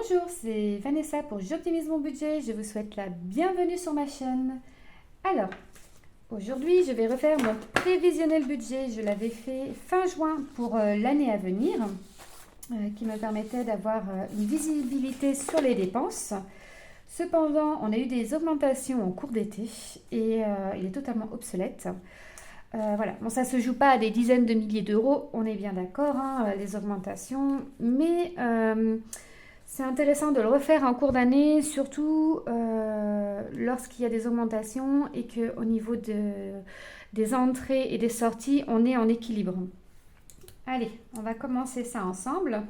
Bonjour, c'est Vanessa pour J'optimise mon budget. Je vous souhaite la bienvenue sur ma chaîne. Alors, aujourd'hui, je vais refaire mon prévisionnel budget. Je l'avais fait fin juin pour l'année à venir, qui me permettait d'avoir une visibilité sur les dépenses. Cependant, on a eu des augmentations en cours d'été et il est totalement obsolète. Voilà, bon, ça ne se joue pas à des dizaines de milliers d'euros, on est bien d'accord, hein, les augmentations, mais c'est intéressant de le refaire en cours d'année, surtout lorsqu'il y a des augmentations et qu'au niveau des entrées et des sorties, on est en équilibre. Allez, on va commencer ça ensemble.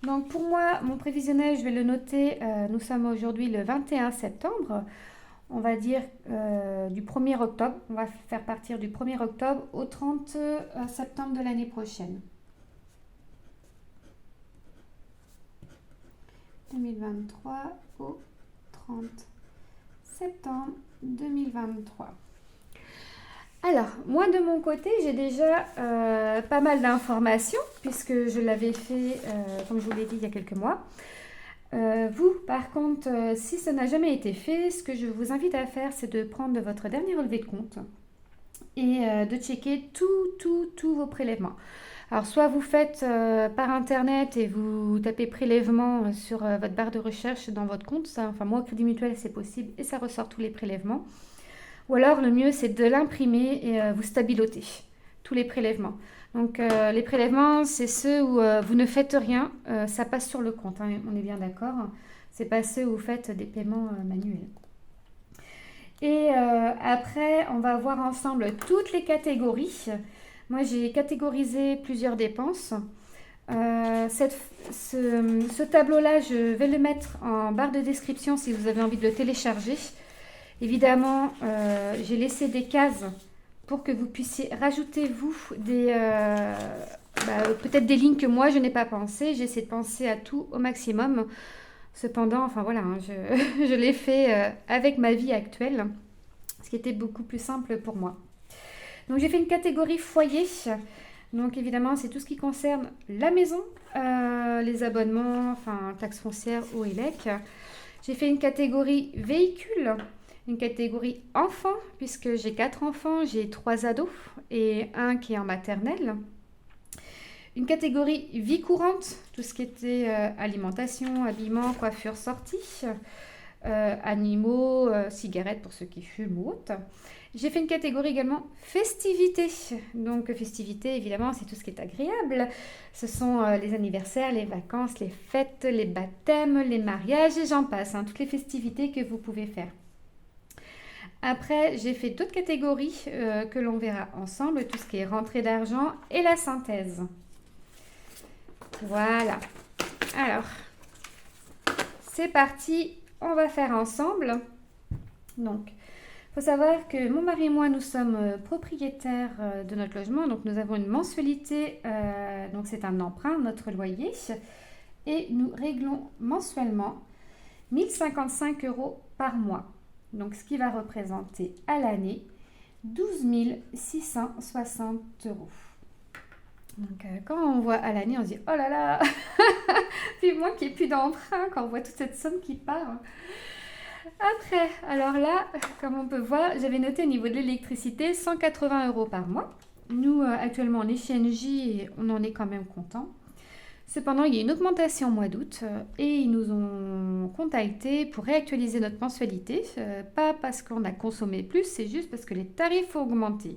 Donc pour moi, mon prévisionnel, je vais le noter, nous sommes aujourd'hui le 21 septembre. On va dire du 1er octobre. On va faire partir du 1er octobre au 30 septembre de l'année prochaine. 2023 au 30 septembre 2023. Alors, moi de mon côté, j'ai déjà pas mal d'informations puisque je l'avais fait, comme je vous l'ai dit, il y a quelques mois. Vous, par contre, si ça n'a jamais été fait, ce que je vous invite à faire, c'est de prendre votre dernier relevé de compte et de checker tous vos prélèvements. Alors, soit vous faites par internet et vous tapez prélèvement sur votre barre de recherche dans votre compte. Ça, enfin, moi, au Crédit Mutuel, c'est possible et ça ressort tous les prélèvements. Ou alors, le mieux, c'est de l'imprimer et vous stabilotez tous les prélèvements. Donc, les prélèvements, c'est ceux où vous ne faites rien, ça passe sur le compte, hein, on est bien d'accord. C'est pas ceux où vous faites des paiements manuels. Et après, on va voir ensemble toutes les catégories. Moi, j'ai catégorisé plusieurs dépenses. Ce tableau-là, je vais le mettre en barre de description si vous avez envie de le télécharger. Évidemment, j'ai laissé des cases pour que vous puissiez rajouter, vous, peut-être des lignes que moi, je n'ai pas pensé. J'essaie de penser à tout au maximum. Cependant, enfin voilà, hein, je l'ai fait avec ma vie actuelle, ce qui était beaucoup plus simple pour moi. Donc, j'ai fait une catégorie foyer. Donc, évidemment, c'est tout ce qui concerne la maison, les abonnements, enfin, taxes foncières, eau et lec. J'ai fait une catégorie véhicule. Une catégorie enfants, puisque j'ai 4 enfants, j'ai 3 ados et un qui est en maternelle. Une catégorie vie courante, tout ce qui était alimentation, habillement, coiffure, sortie, animaux, cigarettes pour ceux qui fument ou autre. J'ai fait une catégorie également festivités. Donc festivités, évidemment, c'est tout ce qui est agréable. Ce sont les anniversaires, les vacances, les fêtes, les baptêmes, les mariages et j'en passe, hein, toutes les festivités que vous pouvez faire. Après, j'ai fait d'autres catégories que l'on verra ensemble, tout ce qui est rentrée d'argent et la synthèse. Voilà. Alors, c'est parti, on va faire ensemble. Donc, il faut savoir que mon mari et moi, nous sommes propriétaires de notre logement. Donc, nous avons une mensualité, donc c'est un emprunt, notre loyer. Et nous réglons mensuellement 1055 € par mois. Donc, ce qui va représenter à l'année 12 660 €. Donc, quand on voit à l'année, on se dit « Oh là là !» Puis moi qui n'ai plus d'emprunt, quand on voit toute cette somme qui part. Après, alors là, comme on peut voir, j'avais noté au niveau de l'électricité 180 € par mois. Nous, actuellement, on est chez Engie et on en est quand même content. Cependant, il y a une augmentation au mois d'août et ils nous ont contactés pour réactualiser notre mensualité. Pas parce qu'on a consommé plus, c'est juste parce que les tarifs ont augmenté.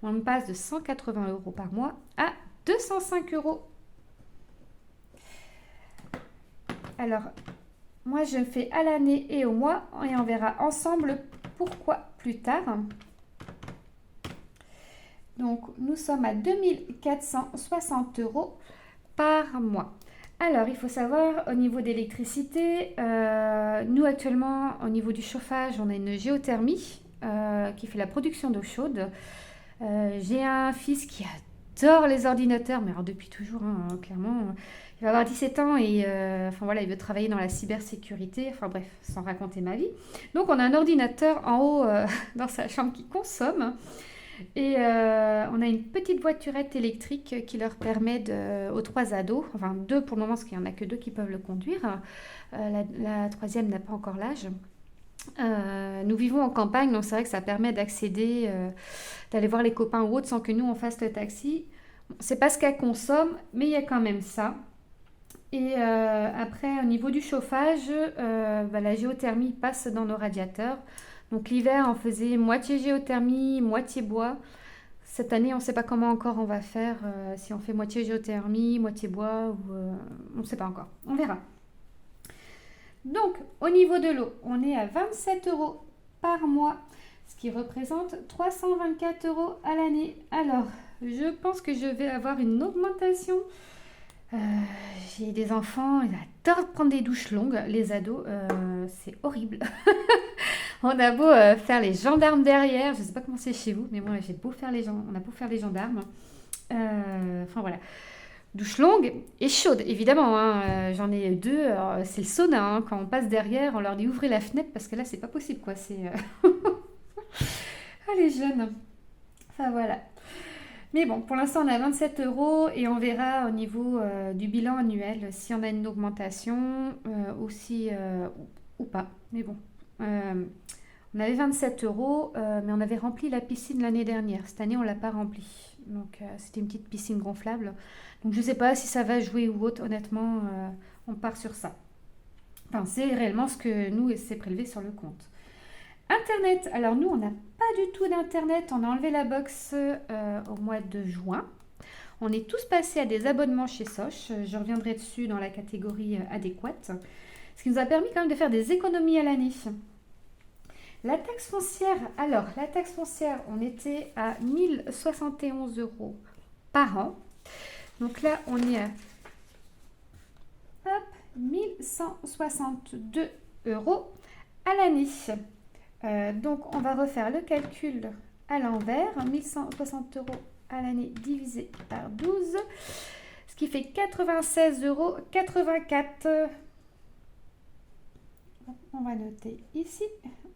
On passe de 180 € par mois à 205 €. Alors, moi, je fais à l'année et au mois et on verra ensemble pourquoi plus tard. Donc, nous sommes à 2460 € par mois. Alors, il faut savoir, au niveau d'électricité, nous actuellement, au niveau du chauffage, on a une géothermie qui fait la production d'eau chaude. J'ai un fils qui adore les ordinateurs, mais alors depuis toujours, hein, clairement. Il va avoir 17 ans et enfin, voilà, il veut travailler dans la cybersécurité. Enfin bref, sans raconter ma vie. Donc, on a un ordinateur en haut dans sa chambre qui consomme. Et on a une petite voiturette électrique qui leur permet aux trois ados, enfin deux pour le moment parce qu'il n'y en a que deux qui peuvent le conduire. La troisième n'a pas encore l'âge. Nous vivons en campagne, donc c'est vrai que ça permet d'accéder, d'aller voir les copains ou autres sans que nous on fasse le taxi. Bon, c'est pas ce qu'elle consomme, mais il y a quand même ça. Et après, au niveau du chauffage, la géothermie passe dans nos radiateurs. Donc l'hiver, on faisait moitié géothermie, moitié bois. Cette année, on ne sait pas comment encore on va faire, si on fait moitié géothermie, moitié bois, ou, on ne sait pas encore. On verra. Donc, au niveau de l'eau, on est à 27 euros par mois, ce qui représente 324 euros à l'année. Alors, je pense que je vais avoir une augmentation. J'ai des enfants, ils adorent prendre des douches longues, les ados, c'est horrible. On a beau faire les gendarmes derrière, je ne sais pas comment c'est chez vous, mais moi j'ai beau faire on a beau faire les gendarmes. Enfin voilà. Douche longue et chaude, évidemment. Hein. J'en ai deux. C'est le sauna. Hein. Quand on passe derrière, on leur dit ouvrez la fenêtre parce que là, c'est pas possible. Quoi. Ah, les jeunes. Enfin, voilà. Mais bon, pour l'instant, on a 27 euros et on verra au niveau du bilan annuel si on a une augmentation ou pas. Mais bon. On avait 27 euros, mais on avait rempli la piscine l'année dernière. Cette année, on ne l'a pas remplie. Donc, c'était une petite piscine gonflable. Donc, je ne sais pas si ça va jouer ou autre. Honnêtement, on part sur ça. Enfin, c'est réellement ce que nous, c'est prélevé sur le compte. Internet. Alors, nous, on n'a pas du tout d'Internet. On a enlevé la box au mois de juin. On est tous passés à des abonnements chez Soch. Je reviendrai dessus dans la catégorie adéquate. Ce qui nous a permis quand même de faire des économies à l'année. La taxe foncière, on était à 1071 euros par an. Donc là, on est à 1162 euros à l'année. Donc, on va refaire le calcul à l'envers. 1160 euros à l'année divisé par 12, ce qui fait 96,84 euros. On va noter ici.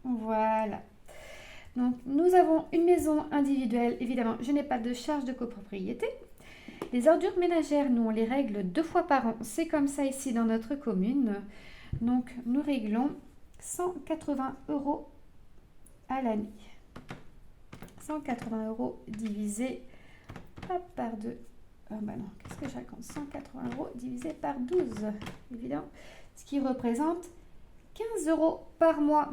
Voilà. Donc, nous avons une maison individuelle. Évidemment, je n'ai pas de charge de copropriété. Les ordures ménagères, nous, on les règle 2 fois par an. C'est comme ça ici dans notre commune. Donc, nous réglons 180 euros à l'année. 180 euros divisé par 2. Ah bah non, qu'est-ce que je raconte? 180 euros divisé par 12, évidemment. Ce qui représente 15 euros par mois.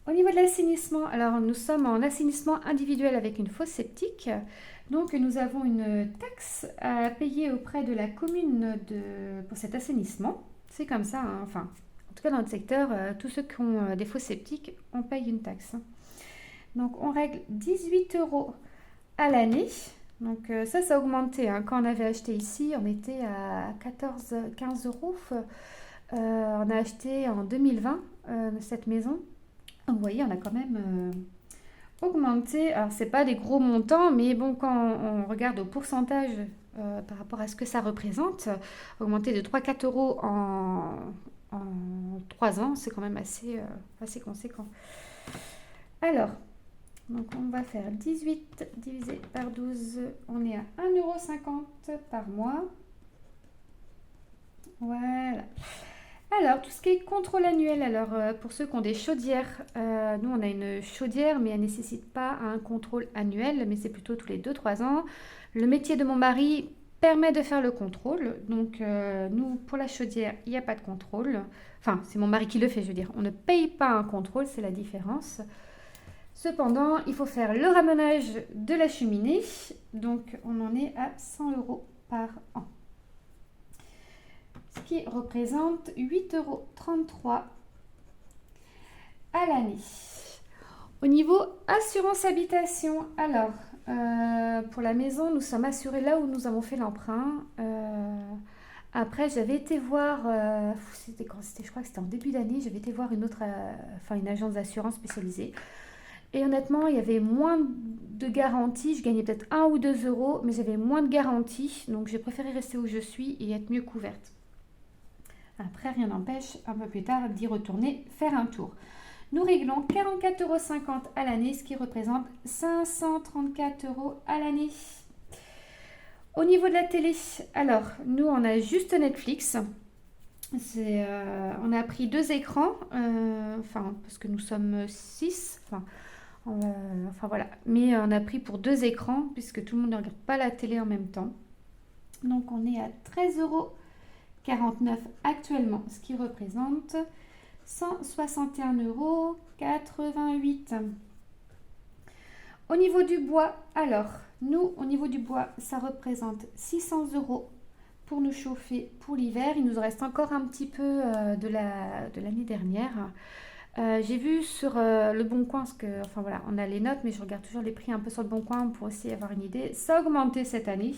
Au niveau de l'assainissement, alors nous sommes en assainissement individuel avec une fosse septique. Donc nous avons une taxe à payer auprès de la commune pour cet assainissement. C'est comme ça, hein. Enfin, en tout cas dans notre secteur, tous ceux qui ont des fosses septiques, on paye une taxe. Donc on règle 18 euros à l'année. Donc ça a augmenté. Hein. Quand on avait acheté ici, on était à 15 euros. On a acheté en 2020 cette maison. Vous voyez, on a quand même augmenté. Alors, c'est pas des gros montants, mais bon, quand on regarde au pourcentage par rapport à ce que ça représente, augmenter de 3-4 euros en 3 ans, c'est quand même assez conséquent. Alors, donc on va faire 18 divisé par 12, on est à 1,50 € par mois. Voilà. Alors, tout ce qui est contrôle annuel, alors pour ceux qui ont des chaudières, nous on a une chaudière, mais elle ne nécessite pas un contrôle annuel, mais c'est plutôt tous les 2-3 ans. Le métier de mon mari permet de faire le contrôle, donc nous, pour la chaudière, il n'y a pas de contrôle. Enfin, c'est mon mari qui le fait, je veux dire. On ne paye pas un contrôle, c'est la différence. Cependant, il faut faire le ramenage de la cheminée, donc on en est à 100 euros par an. Ce qui représente 8,33 € à l'année. Au niveau assurance habitation, alors pour la maison, nous sommes assurés là où nous avons fait l'emprunt. Après, j'avais été voir, je crois que c'était en début d'année, j'avais été voir une agence d'assurance spécialisée. Et honnêtement, il y avait moins de garanties. Je gagnais peut-être 1 ou 2 euros, mais j'avais moins de garanties. Donc, j'ai préféré rester où je suis et être mieux couverte. Après, rien n'empêche, un peu plus tard, d'y retourner faire un tour. Nous réglons 44,50 € à l'année, ce qui représente 534 € à l'année. Au niveau de la télé, alors, nous, on a juste Netflix. On a pris 2 écrans, parce que nous sommes 6. Voilà. Mais on a pris pour 2 écrans, puisque tout le monde ne regarde pas la télé en même temps. Donc, on est à 13,49 € actuellement, ce qui représente 161,88 €. Au niveau du bois, alors, nous, au niveau du bois, ça représente 600 € pour nous chauffer pour l'hiver. Il nous en reste encore un petit peu de l'année dernière. J'ai vu sur le Bon Coin, parce que, on a les notes, mais je regarde toujours les prix un peu sur le Bon Coin pour aussi avoir une idée. Ça a augmenté cette année,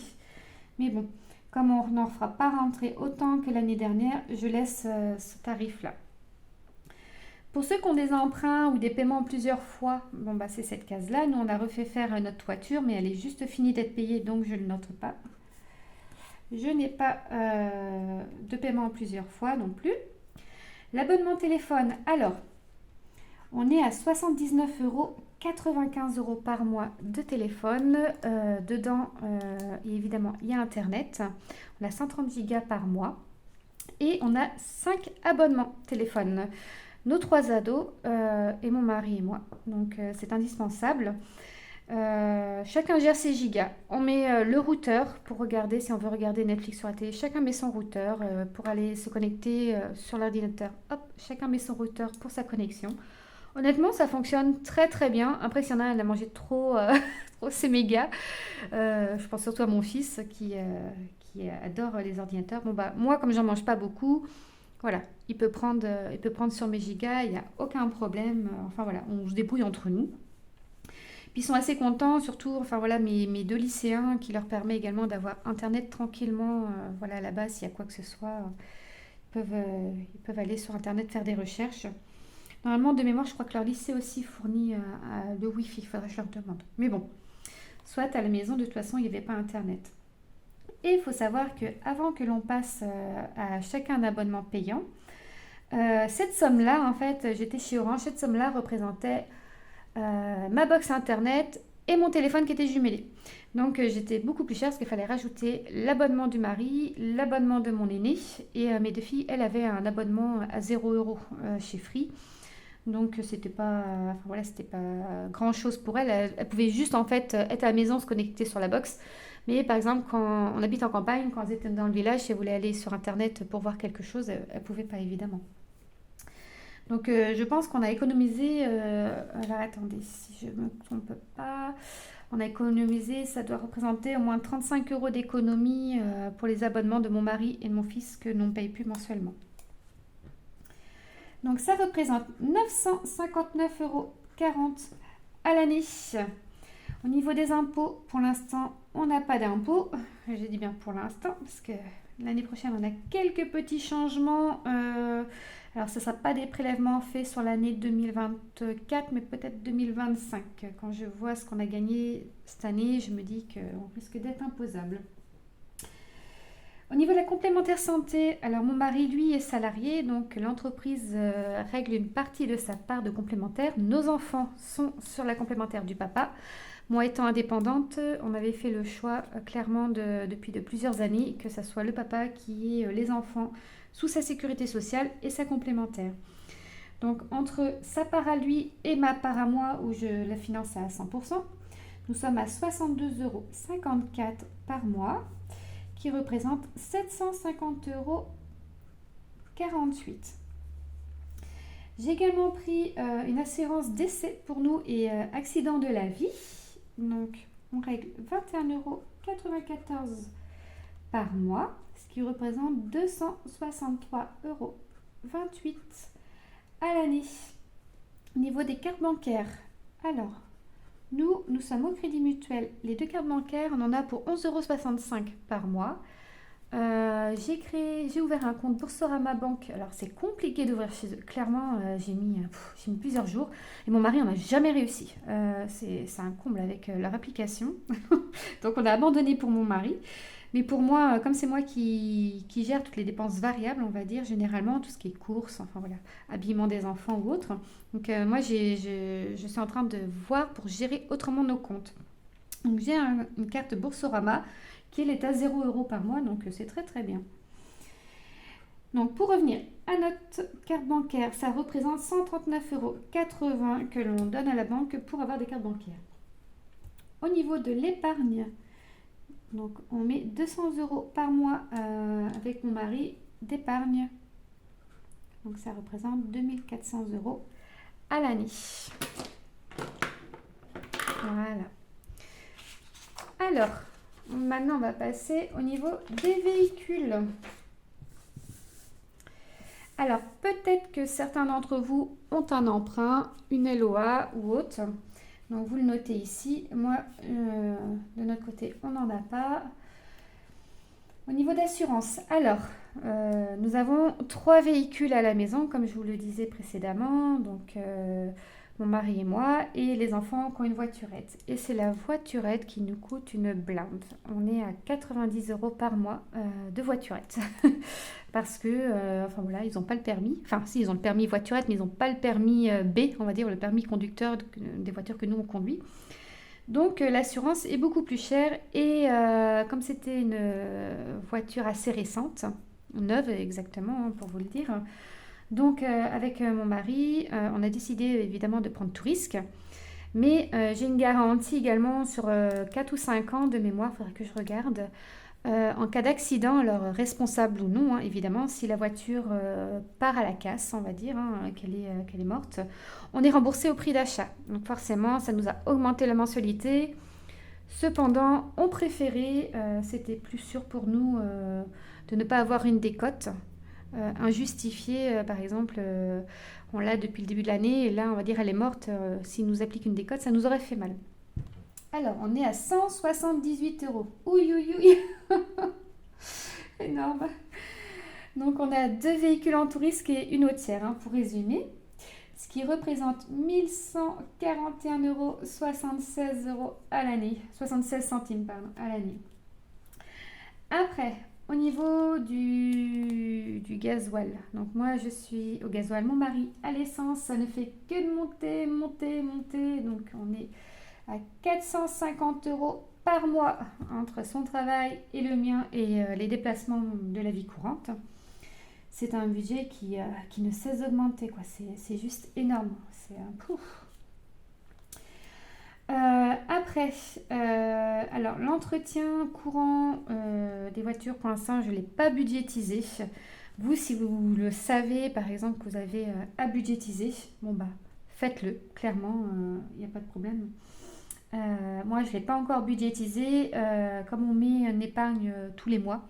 mais bon, comme on n'en fera pas rentrer autant que l'année dernière, je laisse ce tarif-là. Pour ceux qui ont des emprunts ou des paiements en plusieurs fois, c'est cette case-là. Nous, on a refait faire notre toiture, mais elle est juste finie d'être payée, donc je ne le note pas. Je n'ai pas de paiement en plusieurs fois non plus. L'abonnement téléphone, alors, on est à 79,95 € par mois de téléphone. Dedans, évidemment, il y a Internet. On a 130 gigas par mois. Et on a 5 abonnements téléphone. Nos 3 ados et mon mari et moi. Donc, c'est indispensable. Chacun gère ses gigas. On met le routeur pour regarder, si on veut regarder Netflix sur la télé, chacun met son routeur pour aller se connecter sur l'ordinateur. Hop, chacun met son routeur pour sa connexion. Honnêtement, ça fonctionne très très bien. Après, s'il y en a un, elle a mangé trop, trop ses mégas. Je pense surtout à mon fils qui adore les ordinateurs. Moi, comme j'en mange pas beaucoup, voilà, il peut prendre sur mes gigas, il n'y a aucun problème. On se débrouille entre nous. Puis ils sont assez contents, surtout, mes 2 lycéens qui leur permet également d'avoir Internet tranquillement, là-bas, s'il y a quoi que ce soit, ils peuvent aller sur Internet faire des recherches. Normalement, de mémoire, je crois que leur lycée aussi fournit le Wi-Fi, il faudrait que je leur demande. Mais bon, soit à la maison, de toute façon, il n'y avait pas Internet. Et il faut savoir qu'avant que l'on passe à chacun un abonnement payant, cette somme-là, en fait, j'étais chez Orange, cette somme-là représentait ma box internet et mon téléphone qui était jumelé. Donc j'étais beaucoup plus chère parce qu'il fallait rajouter l'abonnement du mari, l'abonnement de mon aîné et mes 2 filles, elles avaient un abonnement à 0 € chez Free. Donc c'était pas grand chose pour elles. Elles pouvaient juste en fait être à la maison, se connecter sur la box. Mais par exemple, quand on habite en campagne, quand elles étaient dans le village, si elles voulaient aller sur internet pour voir quelque chose, elles ne pouvaient pas évidemment. Donc je pense qu'on a économisé, alors attendez, si je ne me trompe pas, on a économisé, ça doit représenter au moins 35 € d'économie pour les abonnements de mon mari et de mon fils que l'on ne paye plus mensuellement. Donc ça représente 959,40 € à l'année. Au niveau des impôts, pour l'instant, on n'a pas d'impôts. J'ai dit bien pour l'instant, parce que l'année prochaine, on a quelques petits changements. Alors, ce ne sera pas des prélèvements faits sur l'année 2024, mais peut-être 2025. Quand je vois ce qu'on a gagné cette année, je me dis qu'on risque d'être imposable. Au niveau de la complémentaire santé, alors mon mari, lui, est salarié, donc l'entreprise règle une partie de sa part de complémentaire. Nos enfants sont sur la complémentaire du papa. Moi, étant indépendante, on avait fait le choix clairement depuis de plusieurs années que ce soit le papa qui ait les enfants sous sa sécurité sociale et sa complémentaire. Donc, entre sa part à lui et ma part à moi, où je la finance à 100%, nous sommes à 62,54 € par mois, qui représente 750,48 €. J'ai également pris une assurance décès pour nous et accident de la vie. Donc, on règle 21,94 € par mois, ce qui représente 263,28 € à l'année. Au niveau des cartes bancaires, alors, nous sommes au Crédit Mutuel. Les 2 cartes bancaires, on en a pour 11,65 € par mois. J'ai ouvert un compte Boursorama Banque. Alors, c'est compliqué d'ouvrir chez eux. Clairement, j'ai mis plusieurs jours. Et mon mari, on n'a jamais réussi. C'est un comble avec leur application. Donc, on a abandonné pour mon mari. Mais pour moi, comme c'est moi qui gère toutes les dépenses variables, on va dire, généralement, tout ce qui est courses, enfin voilà, habillement des enfants ou autre. Donc moi, je suis en train de voir pour gérer autrement nos comptes. Donc j'ai une carte Boursorama qui elle est à 0 € par mois, donc c'est très très bien. Donc pour revenir à notre carte bancaire, ça représente 139,80 € que l'on donne à la banque pour avoir des cartes bancaires. Au niveau de l'épargne, donc on met 200 € par mois avec mon mari d'épargne. Donc ça représente 2400 € à l'année. Voilà. Alors, maintenant on va passer au niveau des véhicules. Alors, peut-être que certains d'entre vous ont un emprunt, une LOA ou autre. Donc, vous le notez ici. Moi, de notre côté, on n'en a pas. Au niveau d'assurance, alors, nous avons 3 véhicules à la maison, comme je vous le disais précédemment. Donc, mon mari et moi, et les enfants qui ont une voiturette. Et c'est la voiturette qui nous coûte une blinde. On est à 90 € par mois de voiturette. Parce que, enfin voilà, ils n'ont pas le permis. Enfin, si, ils ont le permis voiturette, mais ils n'ont pas le permis B, on va dire, le permis conducteur des voitures que nous, on conduit. Donc, l'assurance est beaucoup plus chère. Et comme c'était une voiture assez récente, neuve exactement, pour vous le dire, donc, avec mon mari, on a décidé évidemment de prendre tout risque. Mais j'ai une garantie également sur 4 ou 5 ans de mémoire, il faudrait que je regarde. En cas d'accident, alors responsable ou non, hein, évidemment, si la voiture part à la casse, on va dire, hein, qu'elle est morte, on est remboursé au prix d'achat. Donc forcément, ça nous a augmenté la mensualité. Cependant, on préférait, c'était plus sûr pour nous de ne pas avoir une décote injustifiée. Par exemple, on l'a depuis le début de l'année et là, on va dire, elle est morte. S'il nous applique une décote, ça nous aurait fait mal. Alors, on est à 178 €. Ouïe, ouïe, ouïe. Énorme. Donc, on a 2 véhicules en tout risque et une hôtière, hein, pour résumer. Ce qui représente 1141,76 € à l'année. 76 centimes, pardon, à l'année. Après, au niveau du gasoil. Donc, moi, je suis au gasoil. Mon mari, à l'essence, ça ne fait que de monter, monter, monter. Donc, on est à 450 € par mois entre son travail et le mien et les déplacements de la vie courante. C'est un budget qui ne cesse d'augmenter, quoi. C'est juste énorme. C'est un pouf. Après, alors l'entretien courant des voitures, pour l'instant, je ne l'ai pas budgétisé. Vous, si vous le savez, par exemple, que vous avez à budgétiser, bon bah, faites-le, clairement, il n'y a pas de problème. Moi, je ne l'ai pas encore budgétisé, comme on met une épargne tous les mois.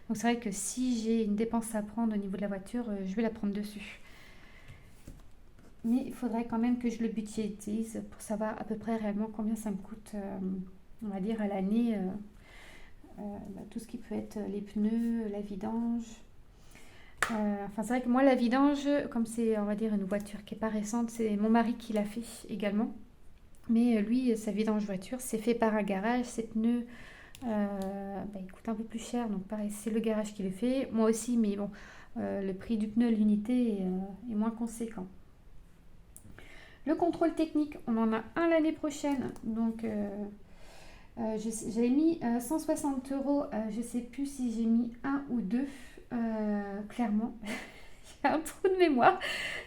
Donc c'est vrai que si j'ai une dépense à prendre au niveau de la voiture, je vais la prendre dessus. Mais il faudrait quand même que je le budgétise pour savoir à peu près réellement combien ça me coûte, on va dire, à l'année. Tout ce qui peut être les pneus, la vidange. Enfin, c'est vrai que moi, la vidange, comme c'est, on va dire, une voiture qui n'est pas récente, c'est mon mari qui l'a fait également. Mais lui, sa vidange voiture, c'est fait par un garage. Ses pneus, il coûte un peu plus cher. Donc pareil, c'est le garage qui le fait. Moi aussi, mais bon, le prix du pneu, l'unité, est moins conséquent. Le contrôle technique, on en a un l'année prochaine. Donc, j'avais mis 160 €. Je ne sais plus si j'ai mis un ou deux. Clairement, il y a un trou de mémoire.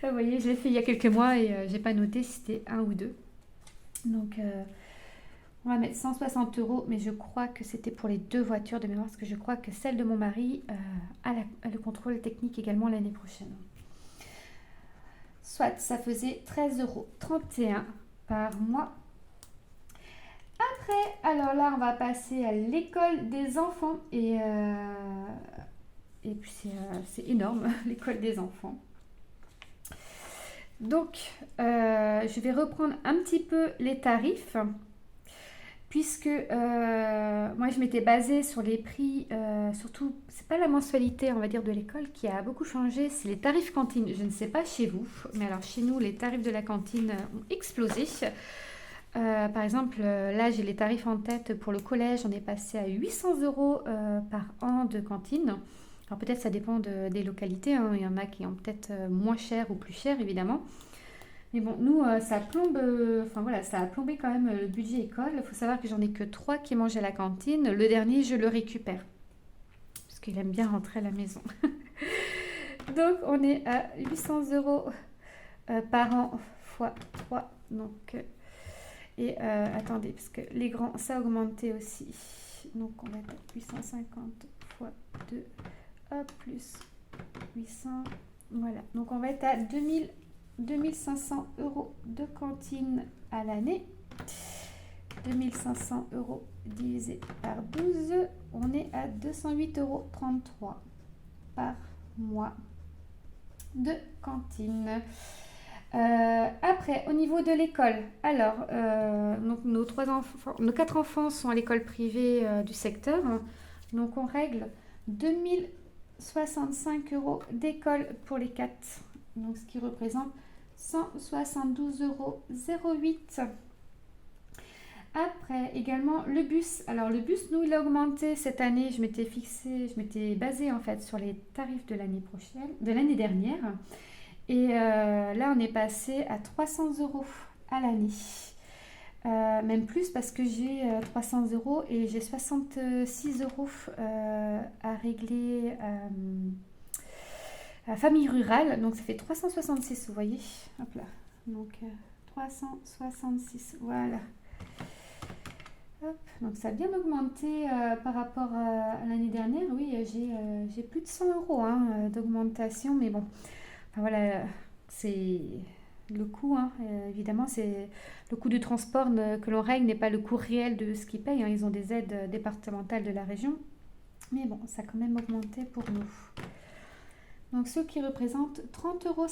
Vous voyez, je l'ai fait il y a quelques mois et je n'ai pas noté si c'était un ou deux. Donc, on va mettre 160 €, mais je crois que c'était pour les 2 voitures de mémoire, parce que je crois que celle de mon mari a le contrôle technique également l'année prochaine. Soit, ça faisait 13,31 € par mois. Après, alors là, on va passer à l'école des enfants. Et puis, c'est énorme, l'école des enfants. Donc, je vais reprendre un petit peu les tarifs. Puisque moi je m'étais basée sur les prix, surtout, c'est pas la mensualité on va dire de l'école qui a beaucoup changé, c'est les tarifs cantine. Je ne sais pas chez vous, mais alors chez nous les tarifs de la cantine ont explosé. Par exemple, là, j'ai les tarifs en tête pour le collège. On est passé à 800 euros par an de cantine. Alors peut-être ça dépend des localités, hein. Il y en a qui ont peut-être moins cher ou plus cher, évidemment. Mais bon, nous, ça plombe, enfin voilà, ça a plombé quand même le budget école. Il faut savoir que j'en ai que trois qui mangent à la cantine. Le dernier, je le récupère parce qu'il aime bien rentrer à la maison. Donc, on est à 800 euros par an fois 3. Donc, attendez, parce que les grands, ça a augmenté aussi. Donc, on va être à 850 fois 2, hop, plus 800. Voilà, donc on va être à 2500 euros de cantine à l'année. 2500 euros divisé par 12, on est à 208,33 euros par mois de cantine. Après, au niveau de l'école, alors, donc nos 4 enfants sont à l'école privée du secteur. Donc, on règle 2065 euros d'école pour les 4. Donc, ce qui représente 172,08 euros. Après, également, le bus. Alors, le bus, nous, il a augmenté cette année. Je m'étais basée en fait sur les tarifs de l'année prochaine, de l'année dernière. Et là, on est passé à 300 euros à l'année. Même plus parce que j'ai 300 euros et j'ai 66 euros à régler à famille rurale. Donc, ça fait 366, vous voyez. Hop là. Donc, 366, voilà. Hop. Donc, ça a bien augmenté par rapport à l'année dernière. Oui, j'ai plus de 100 euros d'augmentation. Mais bon, enfin, voilà, c'est le coût, hein. Évidemment, c'est le coût du transport que l'on règle n'est pas le coût réel de ce qu'ils payent, hein. Ils ont des aides départementales de la région. Mais bon, ça a quand même augmenté pour nous. Donc, ce qui représente 30,50 euros.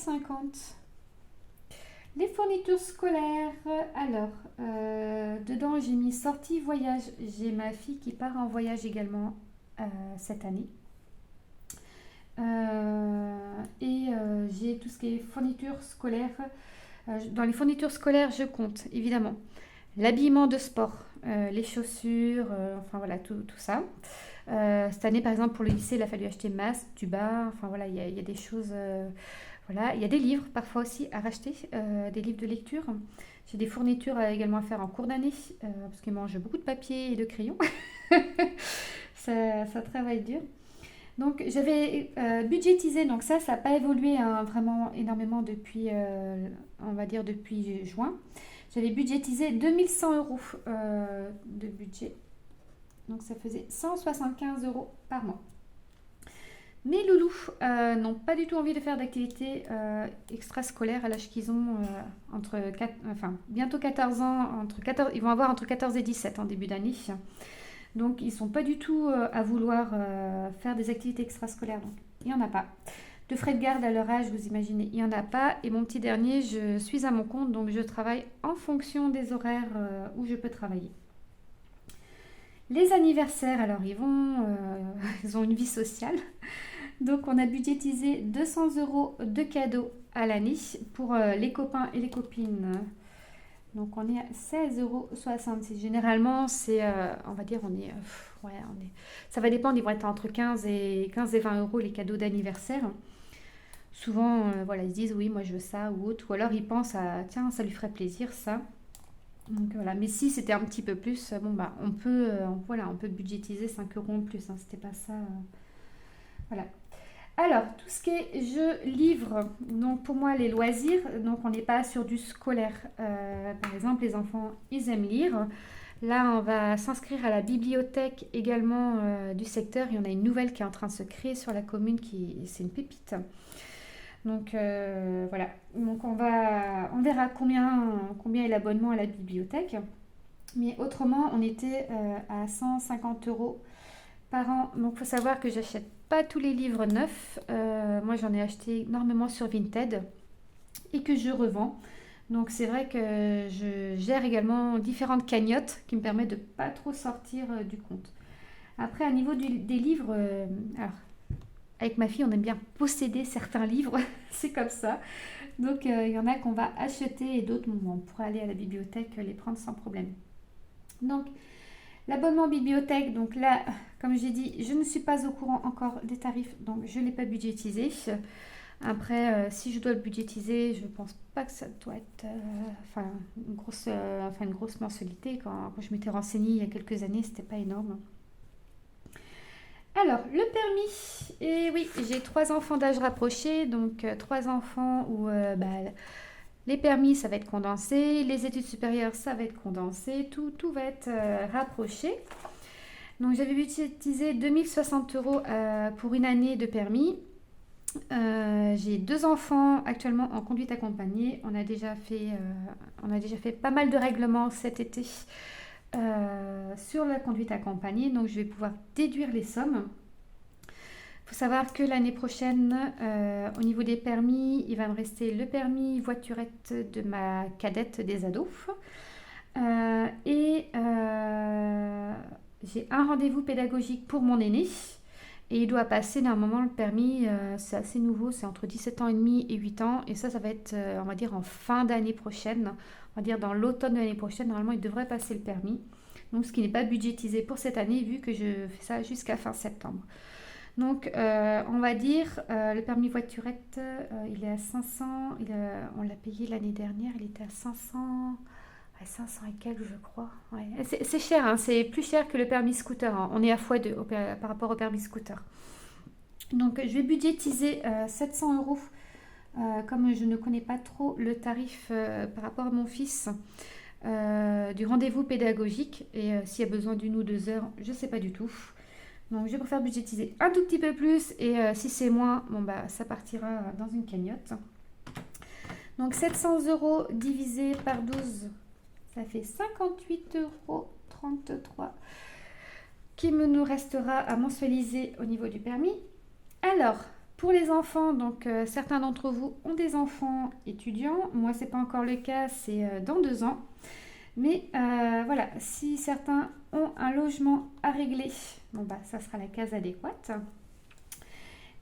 Les fournitures scolaires, alors, dedans j'ai mis sortie voyage. J'ai ma fille qui part en voyage également cette année. J'ai tout ce qui est fournitures scolaires. Dans les fournitures scolaires, je compte évidemment l'habillement de sport, les chaussures, enfin voilà, tout ça. Cette année, par exemple, pour le lycée, il a fallu acheter masque, tuba, enfin voilà, il y a des choses. Voilà, il y a des livres parfois aussi à racheter, des livres de lecture. J'ai des fournitures également à faire en cours d'année, parce qu'ils mangent beaucoup de papier et de crayons. Ça travaille dur. Donc j'avais budgétisé, donc ça n'a pas évolué hein, vraiment énormément depuis, on va dire depuis juin. J'avais budgétisé 2100 euros de budget. Donc ça faisait 175 euros par mois. Mes loulous n'ont pas du tout envie de faire d'activités extrascolaires à l'âge qu'ils ont bientôt 14 ans. Ils vont avoir entre 14 et 17 en début d'année. Donc, ils ne sont pas du tout à vouloir faire des activités extrascolaires. Donc, il n'y en a pas. De frais de garde à leur âge, vous imaginez, il n'y en a pas. Et mon petit dernier, je suis à mon compte, donc je travaille en fonction des horaires où je peux travailler. Les anniversaires, alors, ils ont une vie sociale. Donc, on a budgétisé 200 euros de cadeaux à l'année pour les copains et les copines. Donc, on est à 16,66 euros. Généralement, c'est, on va dire, ça va dépendre, ils vont être entre 15 et 20 euros les cadeaux d'anniversaire. Souvent, voilà, ils se disent, oui, moi je veux ça ou autre. Ou alors, ils pensent à, tiens, ça lui ferait plaisir, ça. Donc, voilà. Mais si c'était un petit peu plus, bon, bah, on peut budgétiser 5 euros en plus. Hein, c'était pas ça. Voilà. Alors, tout ce qui est jeux, livres, donc pour moi les loisirs, donc on n'est pas sur du scolaire. Par exemple, les enfants, ils aiment lire. Là, on va s'inscrire à la bibliothèque également du secteur. Il y en a une nouvelle qui est en train de se créer sur la commune, c'est une pépite. Donc voilà, donc on verra combien est l'abonnement à la bibliothèque. Mais autrement, on était à 150 euros par an. Donc il faut savoir que j'achète pas tous les livres neufs. Moi j'en ai acheté énormément sur Vinted et que je revends. Donc c'est vrai que je gère également différentes cagnottes qui me permettent de pas trop sortir du compte. Après, à niveau des livres, alors avec ma fille, on aime bien posséder certains livres, c'est comme ça. Donc il y en a qu'on va acheter et d'autres, bon, on pourra aller à la bibliothèque les prendre sans problème. Donc l'abonnement bibliothèque, donc là, comme j'ai dit, je ne suis pas au courant encore des tarifs, donc je ne l'ai pas budgétisé. Après, si je dois le budgétiser, je ne pense pas que ça doit être une grosse mensualité. Quand je m'étais renseignée il y a quelques années, c'était pas énorme. Alors, le permis, et oui, j'ai 3 enfants d'âge rapproché, donc 3 enfants où les permis, ça va être condensé, les études supérieures, ça va être condensé, tout va être rapproché. Donc, j'avais budgétisé 2060 € pour une année de permis. J'ai 2 enfants actuellement en conduite accompagnée. On a déjà fait pas mal de règlements cet été sur la conduite accompagnée, donc je vais pouvoir déduire les sommes. Il faut savoir que l'année prochaine, au niveau des permis, il va me rester le permis voiturette de ma cadette des ados. J'ai un rendez-vous pédagogique pour mon aîné. Et il doit passer normalement le permis, c'est assez nouveau, c'est entre 17 ans et demi et 8 ans. Et ça va être, on va dire, en fin d'année prochaine. On va dire dans l'automne de l'année prochaine, normalement, il devrait passer le permis. Donc, ce qui n'est pas budgétisé pour cette année, vu que je fais ça jusqu'à fin septembre. Donc, on va dire, le permis voiturette, il est à 500. On l'a payé l'année dernière, il était à 500... 500 et quelques, je crois. Ouais. C'est cher, hein, c'est plus cher que le permis scooter. Hein. On est à x2 par rapport au permis scooter. Donc, je vais budgétiser 700 €. Comme je ne connais pas trop le tarif par rapport à mon fils du rendez-vous pédagogique, et s'il y a besoin d'1 ou 2 heures, je ne sais pas du tout. Donc, je préfère budgétiser un tout petit peu plus, et si c'est moins, ça partira dans une cagnotte. Donc, 700 € divisé par 12, ça fait 58,33 € qui nous restera à mensualiser au niveau du permis. Alors, pour les enfants, donc certains d'entre vous ont des enfants étudiants. Moi, ce n'est pas encore le cas, c'est dans 2 ans. Mais voilà, si certains ont un logement à régler, ça sera la case adéquate.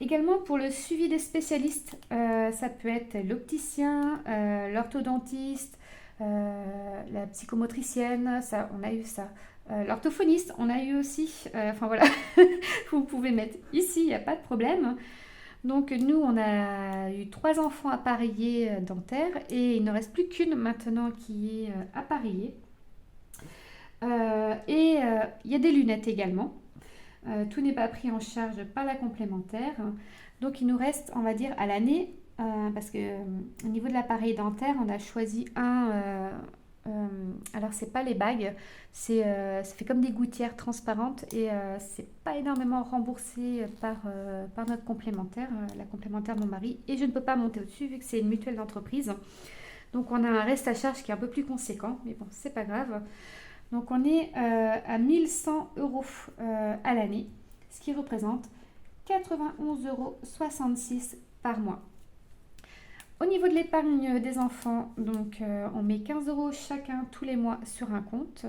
Également pour le suivi des spécialistes, ça peut être l'opticien, l'orthodontiste, la psychomotricienne, ça, on a eu ça. L'orthophoniste, on a eu aussi. Voilà, vous pouvez mettre ici, il n'y a pas de problème. Donc nous, on a eu 3 enfants appareillés dentaires et il ne reste plus qu'une maintenant qui est appareillée. Il y a des lunettes également. Tout n'est pas pris en charge par la complémentaire. Donc il nous reste, on va dire, à l'année, parce que au niveau de l'appareil dentaire, on a choisi un... alors c'est pas les bagues, ça fait comme des gouttières transparentes et c'est pas énormément remboursé par notre complémentaire, la complémentaire de mon mari, et je ne peux pas monter au-dessus vu que c'est une mutuelle d'entreprise. Donc on a un reste à charge qui est un peu plus conséquent, mais bon, c'est pas grave. Donc on est à 1100 € à l'année, ce qui représente 91,66 € par mois. Au niveau de l'épargne des enfants, donc on met 15 € chacun tous les mois sur un compte.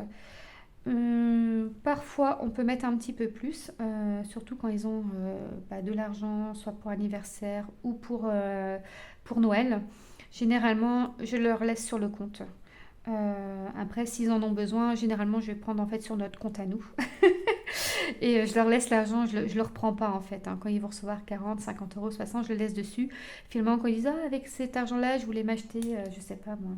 Parfois, on peut mettre un petit peu plus, surtout quand ils ont de l'argent, soit pour anniversaire ou pour Noël. Généralement, je leur laisse sur le compte. Après, s'ils en ont besoin, généralement, je vais prendre en fait sur notre compte à nous. Et je leur laisse l'argent, je ne le reprends pas en fait. Hein. Quand ils vont recevoir 40, 50 €, 60, je le laisse dessus. Finalement, quand ils disent avec cet argent-là, je voulais m'acheter, je sais pas moi,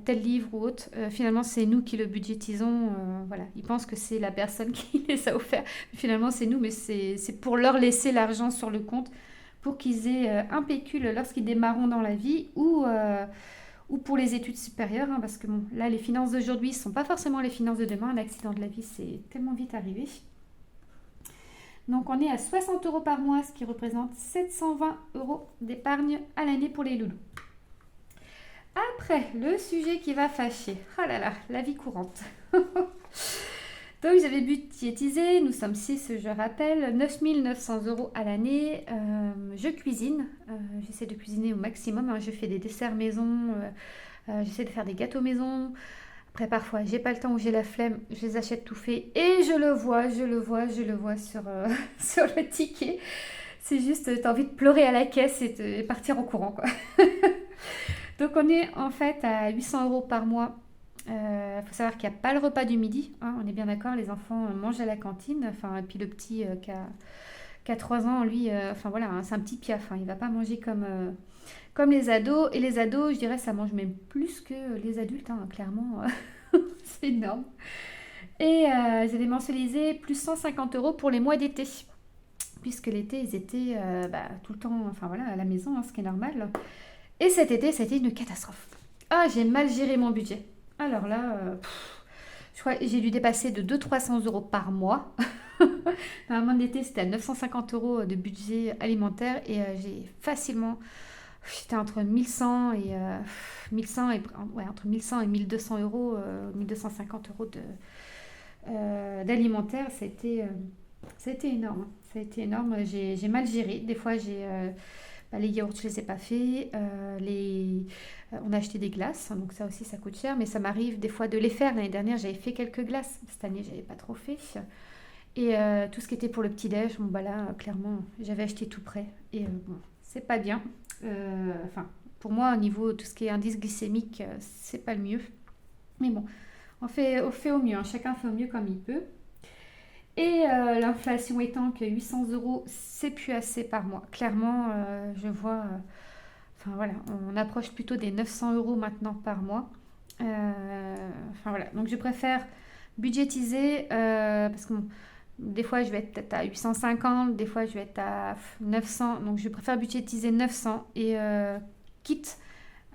tel livre ou autre, finalement, c'est nous qui le budgétisons. Voilà. Ils pensent que c'est la personne qui les a offerts. Finalement, c'est nous, mais c'est pour leur laisser l'argent sur le compte pour qu'ils aient un pécule lorsqu'ils démarreront dans la vie ou pour les études supérieures, hein, parce que bon, là, les finances d'aujourd'hui ne sont pas forcément les finances de demain. L'accident de la vie, c'est tellement vite arrivé. Donc, on est à 60 € par mois, ce qui représente 720 € d'épargne à l'année pour les loulous. Après, le sujet qui va fâcher. Ah là là, la vie courante. Donc, j'avais budgétisé, nous sommes 6, je rappelle, 9 900 € à l'année. Je cuisine, j'essaie de cuisiner au maximum. Hein. Je fais des desserts maison, j'essaie de faire des gâteaux maison. Après, parfois, j'ai pas le temps ou j'ai la flemme, je les achète tout fait et je le vois sur, sur le ticket. C'est juste, t'as envie de pleurer à la caisse et partir en courant, quoi. Donc on est en fait à 800 euros par mois. Il faut savoir qu'il n'y a pas le repas du midi, hein, on est bien d'accord, les enfants mangent à la cantine. Enfin, et puis le petit qui a 3 ans, lui, enfin voilà, hein, c'est un petit piaf, hein, il ne va pas manger comme les ados. Et les ados, je dirais, ça mange même plus que les adultes, hein, clairement, c'est énorme. Et j'avais mensualisé plus 150 euros pour les mois d'été, puisque l'été, ils étaient tout le temps, enfin voilà, à la maison, hein, ce qui est normal. Et cet été, ça a été une catastrophe. Ah, j'ai mal géré mon budget. Alors là, je crois que j'ai dû dépasser de 200-300 euros par mois. Normalement, l'été, c'était à 950 euros de budget alimentaire et j'ai facilement. J'étais entre 1100 et, 1100 et ouais, entre 1100 et 1200 euros, 1250 euros d'alimentaire. Ça a été énorme, hein. Ça a été énorme. J'ai mal géré. Des fois, les yaourts, je les ai pas faits. On a acheté des glaces, hein, donc ça aussi, ça coûte cher. Mais ça m'arrive des fois de les faire. L'année dernière, j'avais fait quelques glaces. Cette année, j'avais pas trop fait. Et tout ce qui était pour le petit-déj, bon, bah là, clairement, j'avais acheté tout prêt. Et bon, c'est pas bien. Enfin, pour moi, au niveau de tout ce qui est indice glycémique, c'est pas le mieux. Mais bon, on fait au mieux, hein. Chacun fait au mieux comme il peut. Et l'inflation étant que 800 euros, c'est plus assez par mois. Clairement, je vois, enfin voilà, on approche plutôt des 900 euros maintenant par mois. Enfin voilà, donc je préfère budgétiser parce que bon, des fois je vais être peut-être à 850, des fois je vais être à 900. Donc je préfère budgétiser 900 et quitte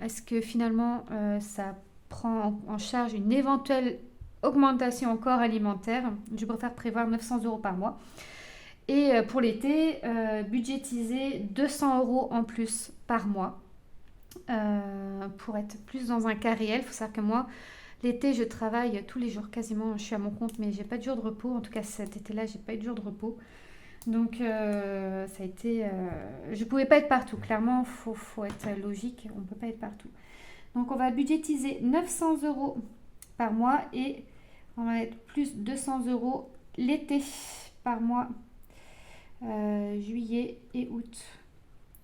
à ce que finalement ça prend en charge une éventuelle augmentation encore alimentaire. Je préfère prévoir 900 euros par mois. Et pour l'été, budgétiser 200 euros en plus par mois pour être plus dans un cas réel. Il faut savoir que moi, l'été, je travaille tous les jours quasiment. Je suis à mon compte, mais j'ai pas de jour de repos. En tout cas, cet été-là, j'ai pas eu de jour de repos. Donc, ça a été. Je pouvais pas être partout. Clairement, faut être logique. On peut pas être partout. Donc, on va budgétiser 900 euros par mois et on va mettre plus 200 euros l'été par mois, juillet et août.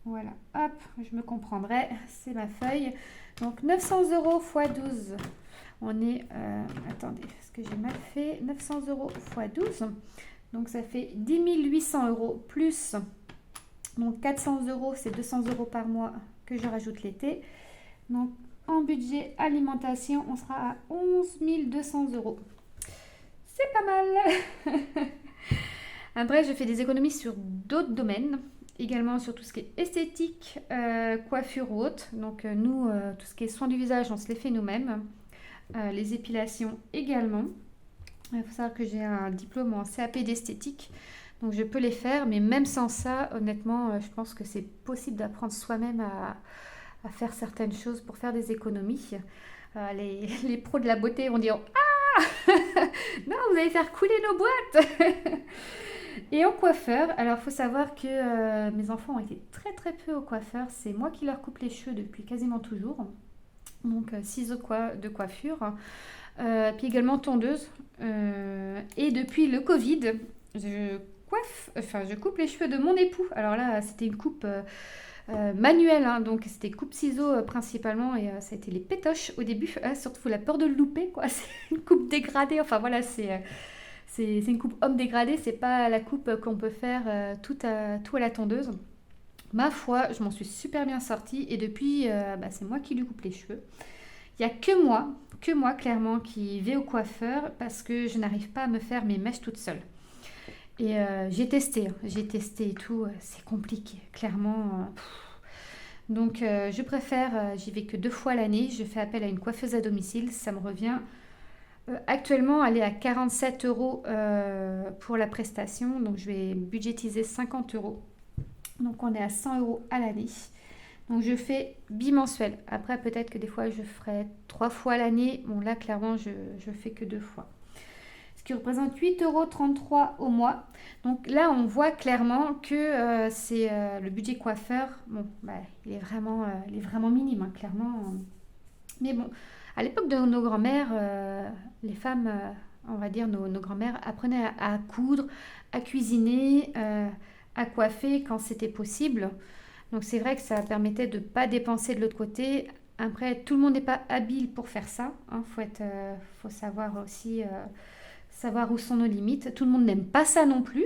Voilà, hop, je me comprendrai, c'est ma feuille. Donc 900 euros x 12. On est, attendez, est-ce que j'ai mal fait? 900 euros x 12. Donc ça fait 10 800 euros plus. Donc 400 euros, c'est 200 euros par mois que je rajoute l'été. Donc en budget alimentation, on sera à 11 200 euros. C'est pas mal. Après, je fais des économies sur d'autres domaines, également sur tout ce qui est esthétique, coiffure ou autre. Donc nous, tout ce qui est soins du visage, on se les fait nous-mêmes. Les épilations également. Il faut savoir que j'ai un diplôme en CAP d'esthétique, donc je peux les faire, mais même sans ça, honnêtement, je pense que c'est possible d'apprendre soi-même à faire certaines choses pour faire des économies. Les pros de la beauté vont dire non, vous allez faire couler nos boîtes. Et au coiffeur, alors il faut savoir que mes enfants ont été très très peu au coiffeur. C'est moi qui leur coupe les cheveux depuis quasiment toujours. Donc ciseaux de coiffure. Puis également tondeuse. Et depuis le Covid, je coupe les cheveux de mon époux. Alors là, c'était une coupe manuelle, hein, donc c'était coupe ciseaux principalement, et ça a été les pétoches au début, surtout la peur de le louper, quoi. C'est une coupe dégradée, enfin voilà, c'est une coupe homme dégradée, c'est pas la coupe qu'on peut faire tout à la tondeuse. Ma foi, je m'en suis super bien sortie, et depuis, c'est moi qui lui coupe les cheveux. Il n'y a que moi clairement qui vais au coiffeur parce que je n'arrive pas à me faire mes mèches toute seule. Et j'ai testé et tout, c'est compliqué, clairement. Donc je préfère, j'y vais que 2 fois l'année, je fais appel à une coiffeuse à domicile, ça me revient actuellement aller à 47 euros pour la prestation, donc je vais budgétiser 50 euros. Donc on est à 100 euros à l'année. Donc je fais bimensuel. Après peut-être que des fois je ferai 3 fois l'année. Bon là clairement je fais que 2 fois. Ce qui représente 8,33 € au mois. Donc là, on voit clairement que c'est le budget coiffeur. Bon, il est vraiment minime, hein, clairement. Mais bon, à l'époque de nos grands-mères, les femmes, on va dire nos grands-mères, apprenaient à coudre, à cuisiner, à coiffer quand c'était possible. Donc c'est vrai que ça permettait de ne pas dépenser de l'autre côté. Après, tout le monde n'est pas habile pour faire ça. Faut savoir aussi savoir où sont nos limites. Tout le monde n'aime pas ça non plus.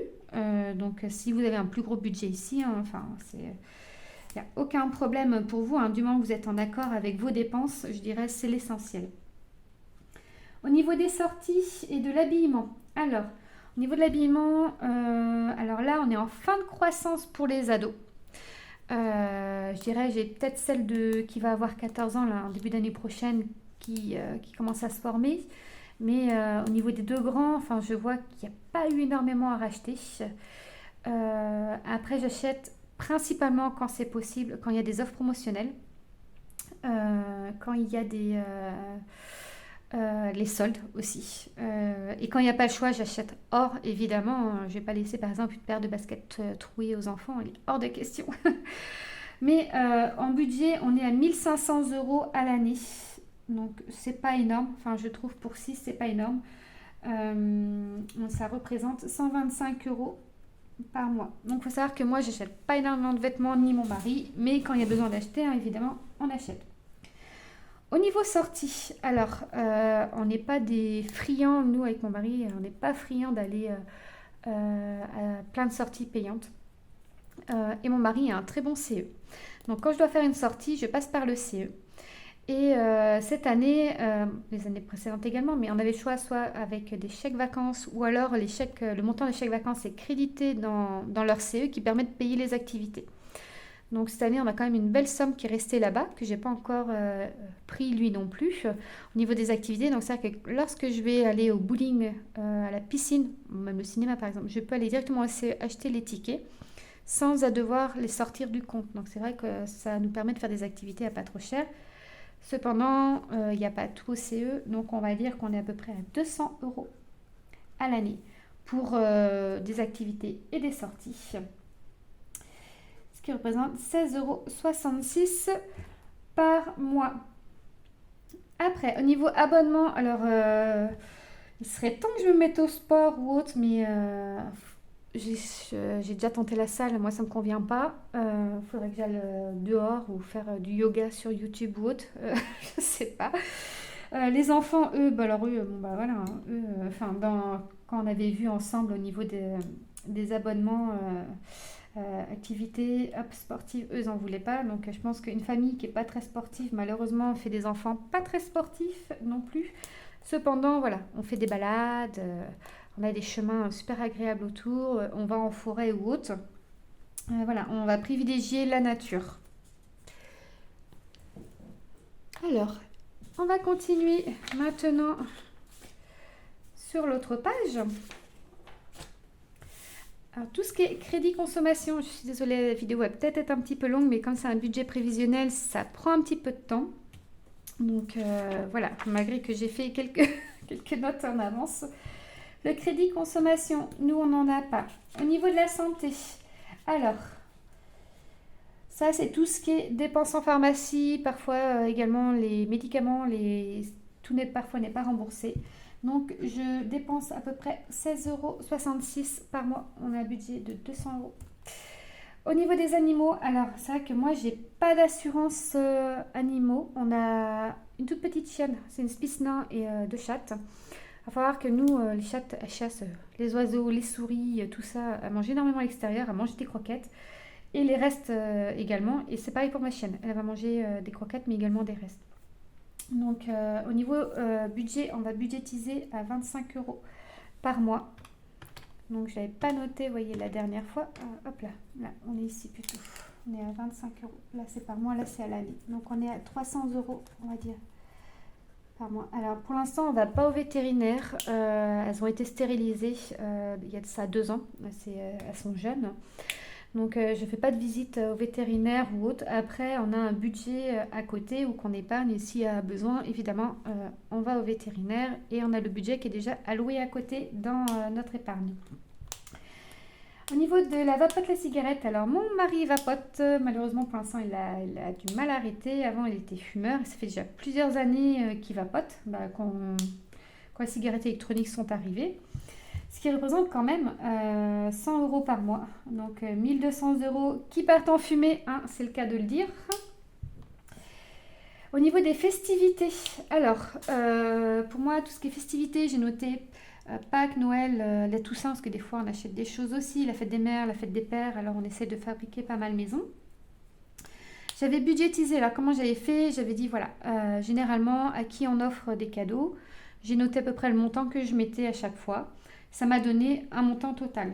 Donc si vous avez un plus gros budget ici, hein, enfin, il n'y a aucun problème pour vous, hein, du moment que vous êtes en accord avec vos dépenses, je dirais c'est l'essentiel. Au niveau des sorties et de l'habillement, alors, au niveau de l'habillement, alors là, on est en fin de croissance pour les ados. Je dirais, j'ai peut-être qui va avoir 14 ans là, en début d'année prochaine qui commence à se former. Mais au niveau des deux grands, enfin, je vois qu'il n'y a pas eu énormément à racheter. Après, j'achète principalement quand c'est possible, quand il y a des offres promotionnelles, quand il y a les soldes aussi. Et quand il n'y a pas le choix, j'achète hors, évidemment. Je ne vais pas laisser par exemple une paire de baskets trouées aux enfants, il est hors de question. Mais en budget, on est à 1 500 € à l'année. Donc c'est pas énorme, enfin je trouve pour 6 c'est pas énorme. Ça représente 125 € par mois. Donc il faut savoir que moi j'achète pas énormément de vêtements ni mon mari, mais quand il y a besoin d'acheter, hein, évidemment on achète. Au niveau sortie, alors on n'est pas des friands, nous avec mon mari, on n'est pas friands d'aller à plein de sorties payantes. Et mon mari a un très bon CE. Donc quand je dois faire une sortie, je passe par le CE. Et cette année, les années précédentes également, mais on avait le choix soit avec des chèques vacances ou alors le montant des chèques vacances est crédité dans leur CE qui permet de payer les activités. Donc cette année, on a quand même une belle somme qui est restée là-bas, que j'ai pas encore pris lui non plus, au niveau des activités. Donc c'est vrai que lorsque je vais aller au bowling, à la piscine, même le cinéma par exemple, je peux aller directement au CE acheter les tickets sans devoir les sortir du compte. Donc c'est vrai que ça nous permet de faire des activités à pas trop cher. Cependant, il n'y a pas tout au CE, donc on va dire qu'on est à peu près à 200 € à l'année pour des activités et des sorties. Ce qui représente 16,66 € par mois. Après, au niveau abonnement, alors il serait temps que je me mette au sport ou autre, mais j'ai déjà tenté la salle, moi ça me convient pas. Faudrait que j'aille dehors ou faire du yoga sur YouTube ou autre, je sais pas. Les enfants, eux, bah alors eux, bon bah voilà, hein, eux, quand on avait vu ensemble au niveau des abonnements activités hop, sportives, eux ils en voulaient pas. Donc je pense qu'une famille qui est pas très sportive, malheureusement, fait des enfants pas très sportifs non plus. Cependant, voilà, on fait des balades. On a des chemins super agréables autour, on va en forêt ou autre. Voilà, on va privilégier la nature. Alors, on va continuer maintenant sur l'autre page. Alors, tout ce qui est crédit consommation, je suis désolée, la vidéo va peut-être être un petit peu longue, mais comme c'est un budget prévisionnel, ça prend un petit peu de temps. Donc voilà, malgré que j'ai fait quelques notes en avance. Le crédit consommation, nous, on n'en a pas. Au niveau de la santé, alors, ça, c'est tout ce qui est dépenses en pharmacie, parfois également les médicaments, tout parfois n'est pas remboursé. Donc, je dépense à peu près 16,66 € par mois. On a un budget de 200 €. Au niveau des animaux, alors, c'est vrai que moi, j'ai pas d'assurance animaux. On a une toute petite chienne, c'est une Spitz nain et deux chattes. Il va falloir que nous, les chattes, elles chassent les oiseaux, les souris, tout ça. Elles mangent énormément à l'extérieur, elles mangent des croquettes. Et les restes également. Et c'est pareil pour ma chienne. Elle va manger des croquettes, mais également des restes. Donc, au niveau budget, on va budgétiser à 25 € par mois. Donc, je n'avais pas noté, vous voyez, la dernière fois. Hop là, on est ici plutôt. On est à 25 €. Là, c'est par mois, là, c'est à l'année. Donc, on est à 300 €, on va dire. Par mois. Alors pour l'instant on ne va pas au vétérinaire, elles ont été stérilisées il y a de ça 2 ans, elles sont jeunes, donc je ne fais pas de visite au vétérinaire ou autre. Après on a un budget à côté ou qu'on épargne et s'il y a besoin évidemment on va au vétérinaire et on a le budget qui est déjà alloué à côté dans notre épargne. Au niveau de la vapote, la cigarette, alors mon mari vapote, malheureusement pour l'instant il a du mal à arrêter. Avant il était fumeur, et ça fait déjà plusieurs années qu'il vapote, quand les cigarettes électroniques sont arrivées. ce qui représente quand même 100 € par mois. Donc 1200 € qui partent en fumée, hein, c'est le cas de le dire. Au niveau des festivités, alors pour moi tout ce qui est festivités, j'ai noté Pâques, Noël, la Toussaint, parce que des fois on achète des choses aussi, la fête des mères, la fête des pères, alors on essaie de fabriquer pas mal maison. J'avais budgétisé, là comment j'avais fait, j'avais dit voilà, généralement à qui on offre des cadeaux, j'ai noté à peu près le montant que je mettais à chaque fois, ça m'a donné un montant total.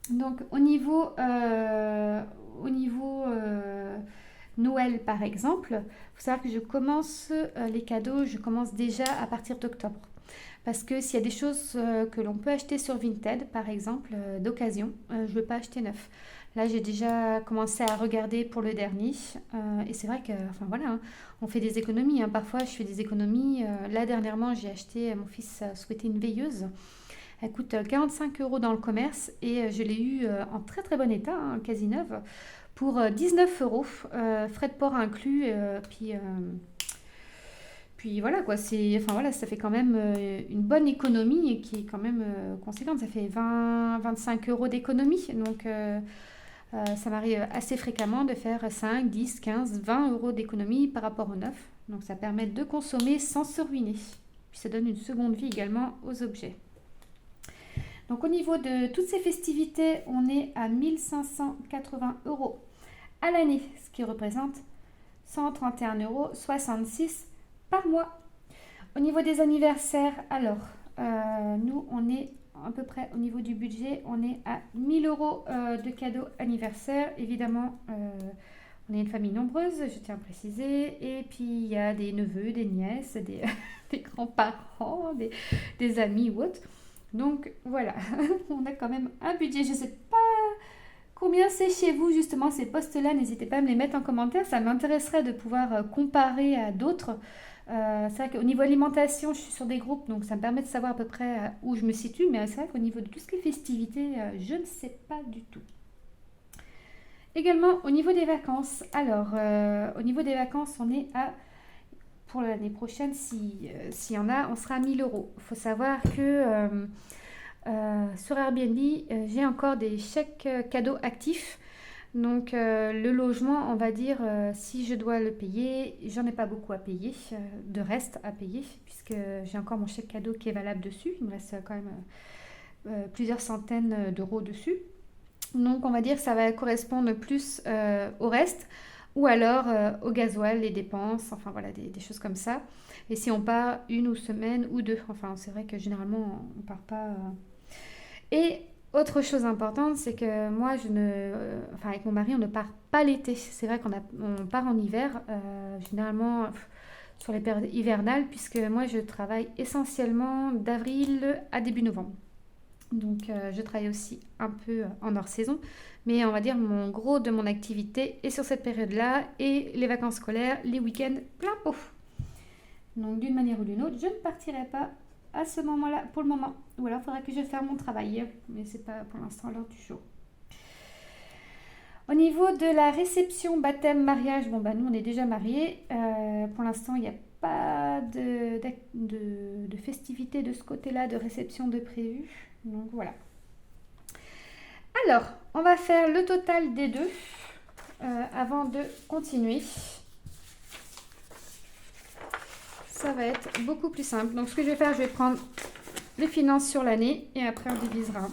Donc au niveau Noël par exemple, il faut savoir que je commence les cadeaux, je commence déjà à partir d'octobre. Parce que s'il y a des choses que l'on peut acheter sur Vinted, par exemple, d'occasion, je ne veux pas acheter neuf. Là, j'ai déjà commencé à regarder pour le dernier. Et c'est vrai que, enfin voilà, hein, on fait des économies, hein. Parfois, je fais des économies. Là, dernièrement, j'ai acheté, mon fils souhaitait une veilleuse. Elle coûte 45 € dans le commerce et je l'ai eue en très très bon état, hein, quasi neuve, pour 19 €, frais de port inclus. Puis voilà quoi, enfin voilà, ça fait quand même une bonne économie qui est quand même conséquente. Ça fait 20-25 € d'économie. Donc ça m'arrive assez fréquemment de faire 5, 10, 15, 20 € d'économie par rapport au neuf. Donc ça permet de consommer sans se ruiner. Puis ça donne une seconde vie également aux objets. Donc au niveau de toutes ces festivités, on est à 1580 € à l'année, ce qui représente 131,66 € par mois. Au niveau des anniversaires, alors, nous, on est à peu près au niveau du budget, on est à 1000 € de cadeaux anniversaires. Évidemment, on est une famille nombreuse, je tiens à préciser. Et puis, il y a des neveux, des nièces, des grands-parents, des amis ou autres. Donc, voilà, on a quand même un budget. Je ne sais pas combien c'est chez vous, justement, ces postes-là. N'hésitez pas à me les mettre en commentaire. Ça m'intéresserait de pouvoir comparer à d'autres. C'est vrai qu'au niveau alimentation, je suis sur des groupes, donc ça me permet de savoir à peu près où je me situe. Mais c'est vrai qu'au niveau de tout ce qui est festivités, je ne sais pas du tout. Également, au niveau des vacances. Alors, au niveau des vacances, on est à... Pour l'année prochaine, s'il y en a, on sera à 1000 €. Il faut savoir que sur Airbnb, j'ai encore des chèques cadeaux actifs. Donc le logement, on va dire, si je dois le payer, j'en ai pas beaucoup à payer, de reste à payer, puisque j'ai encore mon chèque cadeau qui est valable dessus. Il me reste quand même plusieurs centaines d'euros dessus. Donc on va dire que ça va correspondre plus au reste, ou alors au gasoil, les dépenses, enfin voilà, des choses comme ça. Et si on part une ou semaine ou deux, enfin c'est vrai que généralement on part pas... Et autre chose importante, c'est que moi, enfin, avec mon mari, on ne part pas l'été. C'est vrai on part en hiver, généralement sur les périodes hivernales, puisque moi, je travaille essentiellement d'avril à début novembre. Donc, je travaille aussi un peu en hors saison, mais on va dire mon gros de mon activité est sur cette période-là et les vacances scolaires, les week-ends, plein pot. Donc, d'une manière ou d'une autre, je ne partirai pas à ce moment-là pour le moment. Ou alors il faudra que je fasse mon travail, mais c'est pas pour l'instant l'heure du jour. Au niveau de la réception, baptême, mariage, bon bah nous on est déjà mariés. Pour l'instant il n'y a pas de festivité de ce côté-là, de réception de prévu. Donc voilà. Alors, on va faire le total des deux avant de continuer. Ça va être beaucoup plus simple. Donc ce que je vais faire, je vais prendre les finances sur l'année et après on divisera.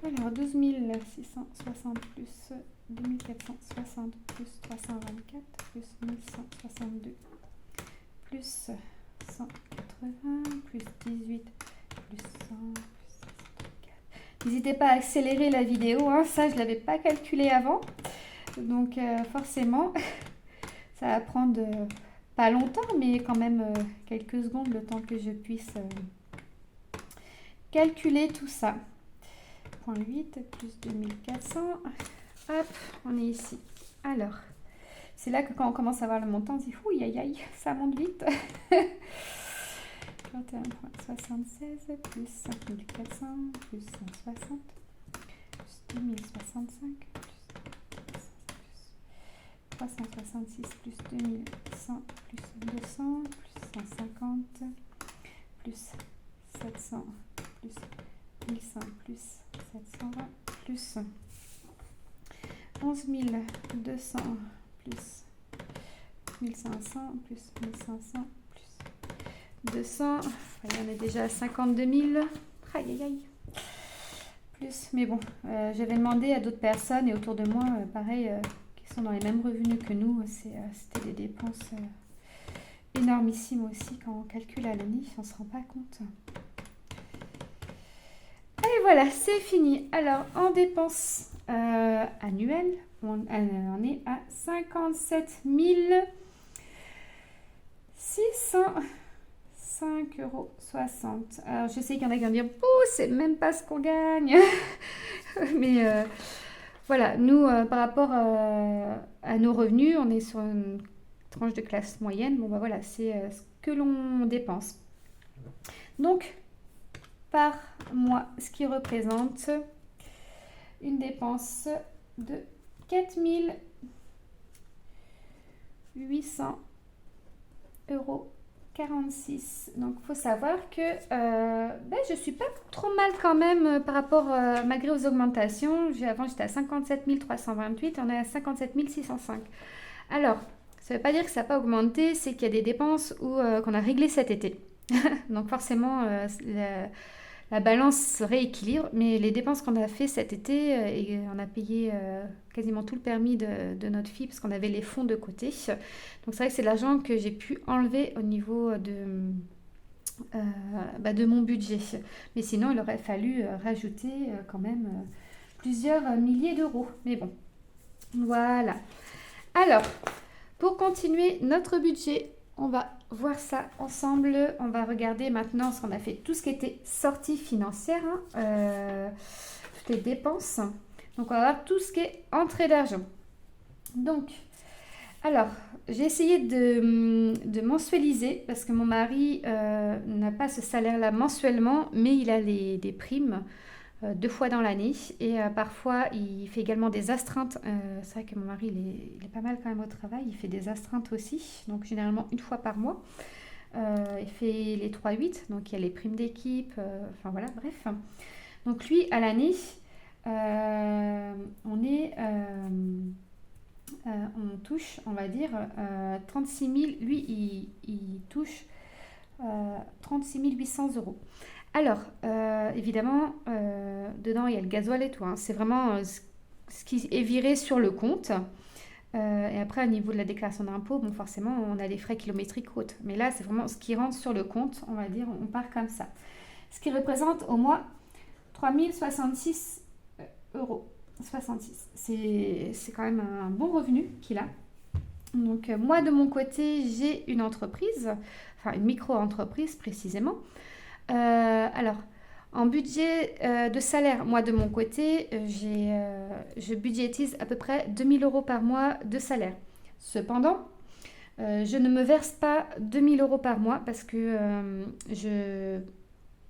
Alors 12 660 plus 2460 plus 324 plus 1162 plus 180 plus 18 plus 100 plus 134. N'hésitez pas à accélérer la vidéo, hein. Ça je ne l'avais pas calculé avant. Donc forcément, ça va prendre pas longtemps, mais quand même quelques secondes, le temps que je puisse calculer tout ça. 0,8 plus 2400. Hop, on est ici. Alors, c'est là que quand on commence à voir le montant, on se dit, ouïe, aïe, aïe, ça monte vite. 21,76 plus 5400 plus 160 plus 2065 plus 366 plus 2100 plus 200 plus 150 plus 700 plus 1100 plus 720 plus 11 200 plus 1500 plus 1500 plus 200. Allez, on est déjà à 52 000. Aïe, aïe, aïe. Plus, mais bon, j'avais demandé à d'autres personnes et autour de moi, pareil, qui sont dans les mêmes revenus que nous, c'était des dépenses énormissimes aussi quand on calcule à l'année, on ne se rend pas compte. Et voilà, c'est fini. Alors, en dépenses annuelles, on est à 57 605,60 €. Alors, je sais qu'il y en a qui vont dire, oh, c'est même pas ce qu'on gagne. Mais voilà, nous, par rapport à nos revenus, on est sur une tranche de classe moyenne. Bon, bah voilà, c'est ce que l'on dépense. Donc, par mois, ce qui représente une dépense de 4 800,46 €. Donc, il faut savoir que je ne suis pas trop mal quand même par rapport, malgré aux augmentations. Avant, j'étais à 57 328, on est à 57 605. Alors, ça ne veut pas dire que ça n'a pas augmenté, c'est qu'il y a des dépenses qu'on a réglées cet été. Donc, forcément, la balance se rééquilibre, mais les dépenses qu'on a fait cet été, et on a payé quasiment tout le permis de notre fille parce qu'on avait les fonds de côté. Donc c'est vrai que c'est de l'argent que j'ai pu enlever au niveau de mon budget. Mais sinon, il aurait fallu rajouter quand même plusieurs milliers d'euros. Mais bon, voilà. Alors, pour continuer notre budget, on va voir ça ensemble. On va regarder maintenant ce qu'on a fait, tout ce qui était sortie financière, toutes les dépenses. Donc, on va voir tout ce qui est entrée d'argent. Donc, alors, j'ai essayé de mensualiser parce que mon mari n'a pas ce salaire-là mensuellement, mais il a des primes 2 fois dans l'année et parfois il fait également des astreintes. C'est vrai que mon mari il est pas mal quand même au travail, il fait des astreintes aussi, donc généralement 1 fois par mois. Il fait les 3-8, donc il y a les primes d'équipe, enfin voilà, bref. Donc lui à l'année, on touche, on va dire, 36 000, lui il touche 36 800 €. Alors, évidemment, dedans, il y a le gasoil et tout, hein. C'est vraiment ce qui est viré sur le compte. Et après, au niveau de la déclaration d'impôt, bon, forcément, on a les frais kilométriques autres. Mais là, c'est vraiment ce qui rentre sur le compte, on va dire, on part comme ça. Ce qui représente au mois 3 066,66 €. C'est quand même un bon revenu qu'il a. Donc, moi, de mon côté, j'ai une entreprise, enfin une micro-entreprise précisément. Alors, en budget de salaire, moi de mon côté, je budgétise à peu près 2 000 € par mois de salaire. Cependant, je ne me verse pas 2 000 € par mois parce que je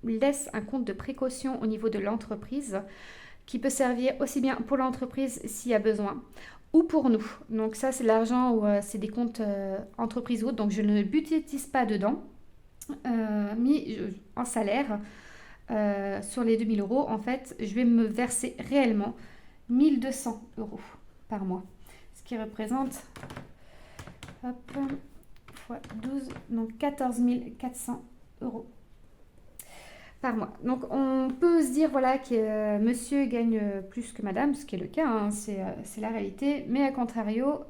laisse un compte de précaution au niveau de l'entreprise qui peut servir aussi bien pour l'entreprise s'il y a besoin ou pour nous. Donc ça, c'est l'argent où c'est des comptes entreprise ou autres, donc je ne budgétise pas dedans. Mais en salaire, sur les 2 000 €, en fait, je vais me verser réellement 1 200 € par mois. Ce qui représente, hop, fois 12, donc 14 400 € par mois. Donc on peut se dire voilà que monsieur gagne plus que madame, ce qui est le cas, hein, c'est la réalité. Mais à contrario,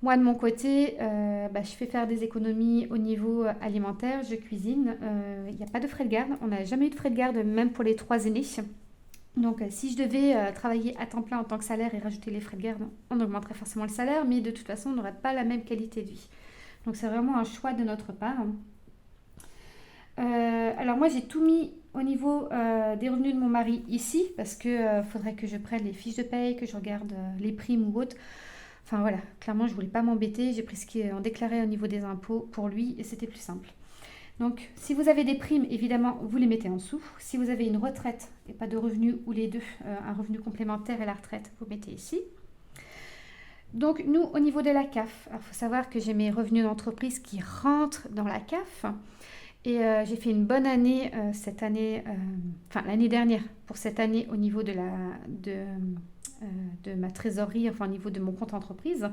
moi, de mon côté, je fais faire des économies au niveau alimentaire, je cuisine. Il n'y a pas de frais de garde. On n'a jamais eu de frais de garde, même pour les 3 aînés. Donc, si je devais travailler à temps plein en tant que salaire et rajouter les frais de garde, on augmenterait forcément le salaire, mais de toute façon, on n'aurait pas la même qualité de vie. Donc, c'est vraiment un choix de notre part. Alors, moi, j'ai tout mis au niveau des revenus de mon mari ici, parce qu'il faudrait que je prenne les fiches de paye, que je regarde les primes ou autres. Enfin voilà, clairement, je voulais pas m'embêter. J'ai pris ce qu'on déclarait au niveau des impôts pour lui et c'était plus simple. Donc, si vous avez des primes, évidemment, vous les mettez en dessous. Si vous avez une retraite et pas de revenus ou les deux, un revenu complémentaire et la retraite, vous mettez ici. Donc, nous, au niveau de la CAF, il faut savoir que j'ai mes revenus d'entreprise qui rentrent dans la CAF. Et j'ai fait une bonne année cette année, enfin l'année dernière, pour cette année au niveau de ma trésorerie, enfin au niveau de mon compte entreprise.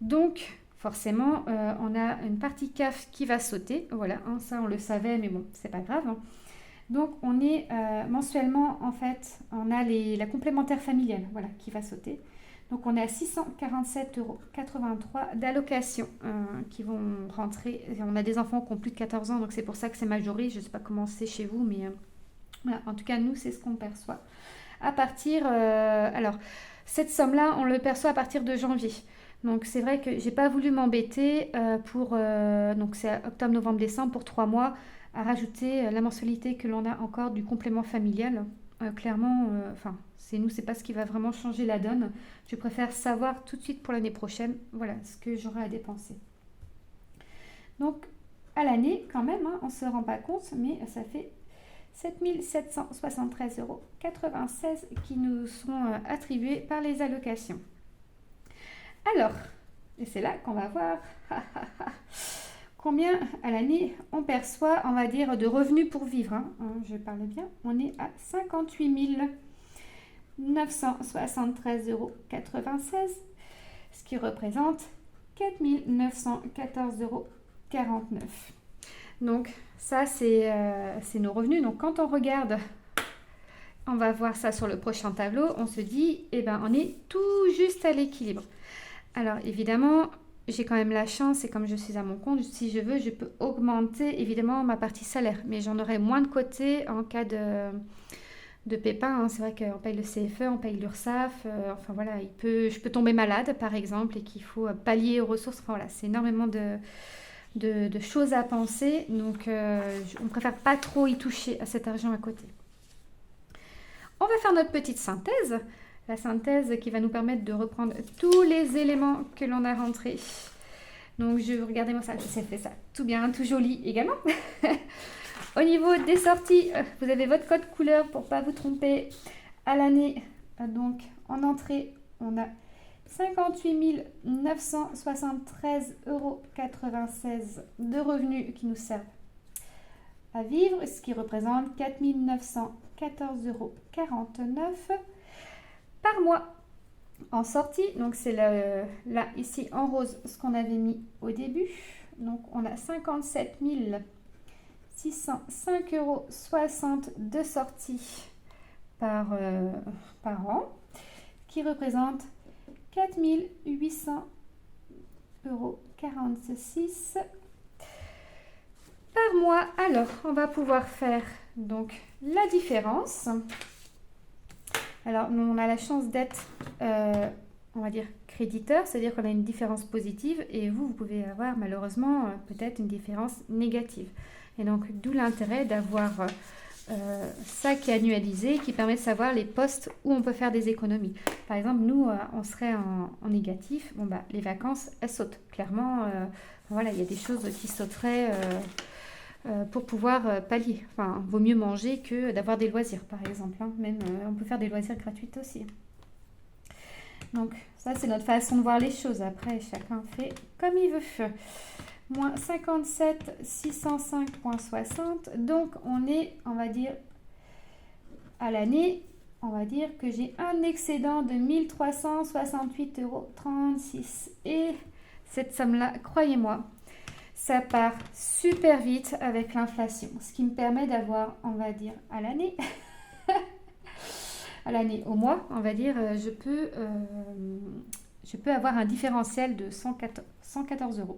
Donc, forcément, on a une partie CAF qui va sauter. Voilà, hein, ça on le savait, mais bon, c'est pas grave, hein. Donc, on est mensuellement, en fait, on a la complémentaire familiale, voilà, qui va sauter. Donc, on est à 647,83 € d'allocation qui vont rentrer. On a des enfants qui ont plus de 14 ans, donc c'est pour ça que c'est majoré. Je ne sais pas comment c'est chez vous, mais voilà. En tout cas, nous, c'est ce qu'on perçoit. À partir, alors, cette somme-là, on le perçoit à partir de janvier. Donc, c'est vrai que j'ai pas voulu m'embêter donc c'est octobre, novembre, décembre pour 3 mois à rajouter la mensualité que l'on a encore du complément familial. Clairement, enfin, c'est nous, c'est pas ce qui va vraiment changer la donne. Je préfère savoir tout de suite pour l'année prochaine, voilà, ce que j'aurai à dépenser. Donc, à l'année, quand même, hein, on ne se rend pas compte, mais ça fait 7 773,96 € qui nous sont attribués par les allocations. Alors, et c'est là qu'on va voir combien à l'année on perçoit, on va dire, de revenus pour vivre, hein. Je parle bien, on est à 58 973,96 €, ce qui représente 4 914,49 €. Donc, ça, c'est nos revenus. Donc, quand on regarde, on va voir ça sur le prochain tableau, on se dit, eh ben, on est tout juste à l'équilibre. Alors, évidemment, j'ai quand même la chance, et comme je suis à mon compte, si je veux, je peux augmenter évidemment ma partie salaire, mais j'en aurai moins de côté en cas de pépin, hein. C'est vrai qu'on paye le CFE, on paye l'URSSAF, enfin voilà, je peux tomber malade par exemple et qu'il faut pallier aux ressources. Enfin voilà, c'est énormément de choses à penser, donc on préfère pas trop y toucher à cet argent à côté. On va faire notre petite synthèse. La synthèse qui va nous permettre de reprendre tous les éléments que l'on a rentrés. Donc, regardez-moi ça, je sais faire ça tout bien, tout joli également. Au niveau des sorties, vous avez votre code couleur pour ne pas vous tromper. À l'année, donc en entrée, on a 58 973,96 € de revenus qui nous servent à vivre, ce qui représente 4 914,49 € par mois. En sortie, donc c'est là ici en rose ce qu'on avait mis au début. Donc on a 57 605,60 € de sortie par an, qui représente 4 800,46 € par mois. Alors, on va pouvoir faire donc la différence. Alors, nous, on a la chance d'être, on va dire, créditeur, c'est-à-dire qu'on a une différence positive, et vous pouvez avoir malheureusement peut-être une différence négative. Et donc, d'où l'intérêt d'avoir ça qui est annualisé, qui permet de savoir les postes où on peut faire des économies. Par exemple, nous, on serait en négatif, bon, bah, les vacances, elles sautent. Clairement, voilà, il y a des choses qui sauteraient pour pouvoir pallier. Enfin, vaut mieux manger que d'avoir des loisirs, par exemple, hein. Même, on peut faire des loisirs gratuits aussi. Donc, ça, c'est notre façon de voir les choses. Après, chacun fait comme il veut. Moins 57 605,60. Donc, on est, on va dire, à l'année, on va dire que j'ai un excédent de 1368,36 €. Et cette somme-là, croyez-moi, ça part super vite avec l'inflation. Ce qui me permet d'avoir, on va dire, à l'année, à l'année, au mois, on va dire, je peux avoir un différentiel de 114 €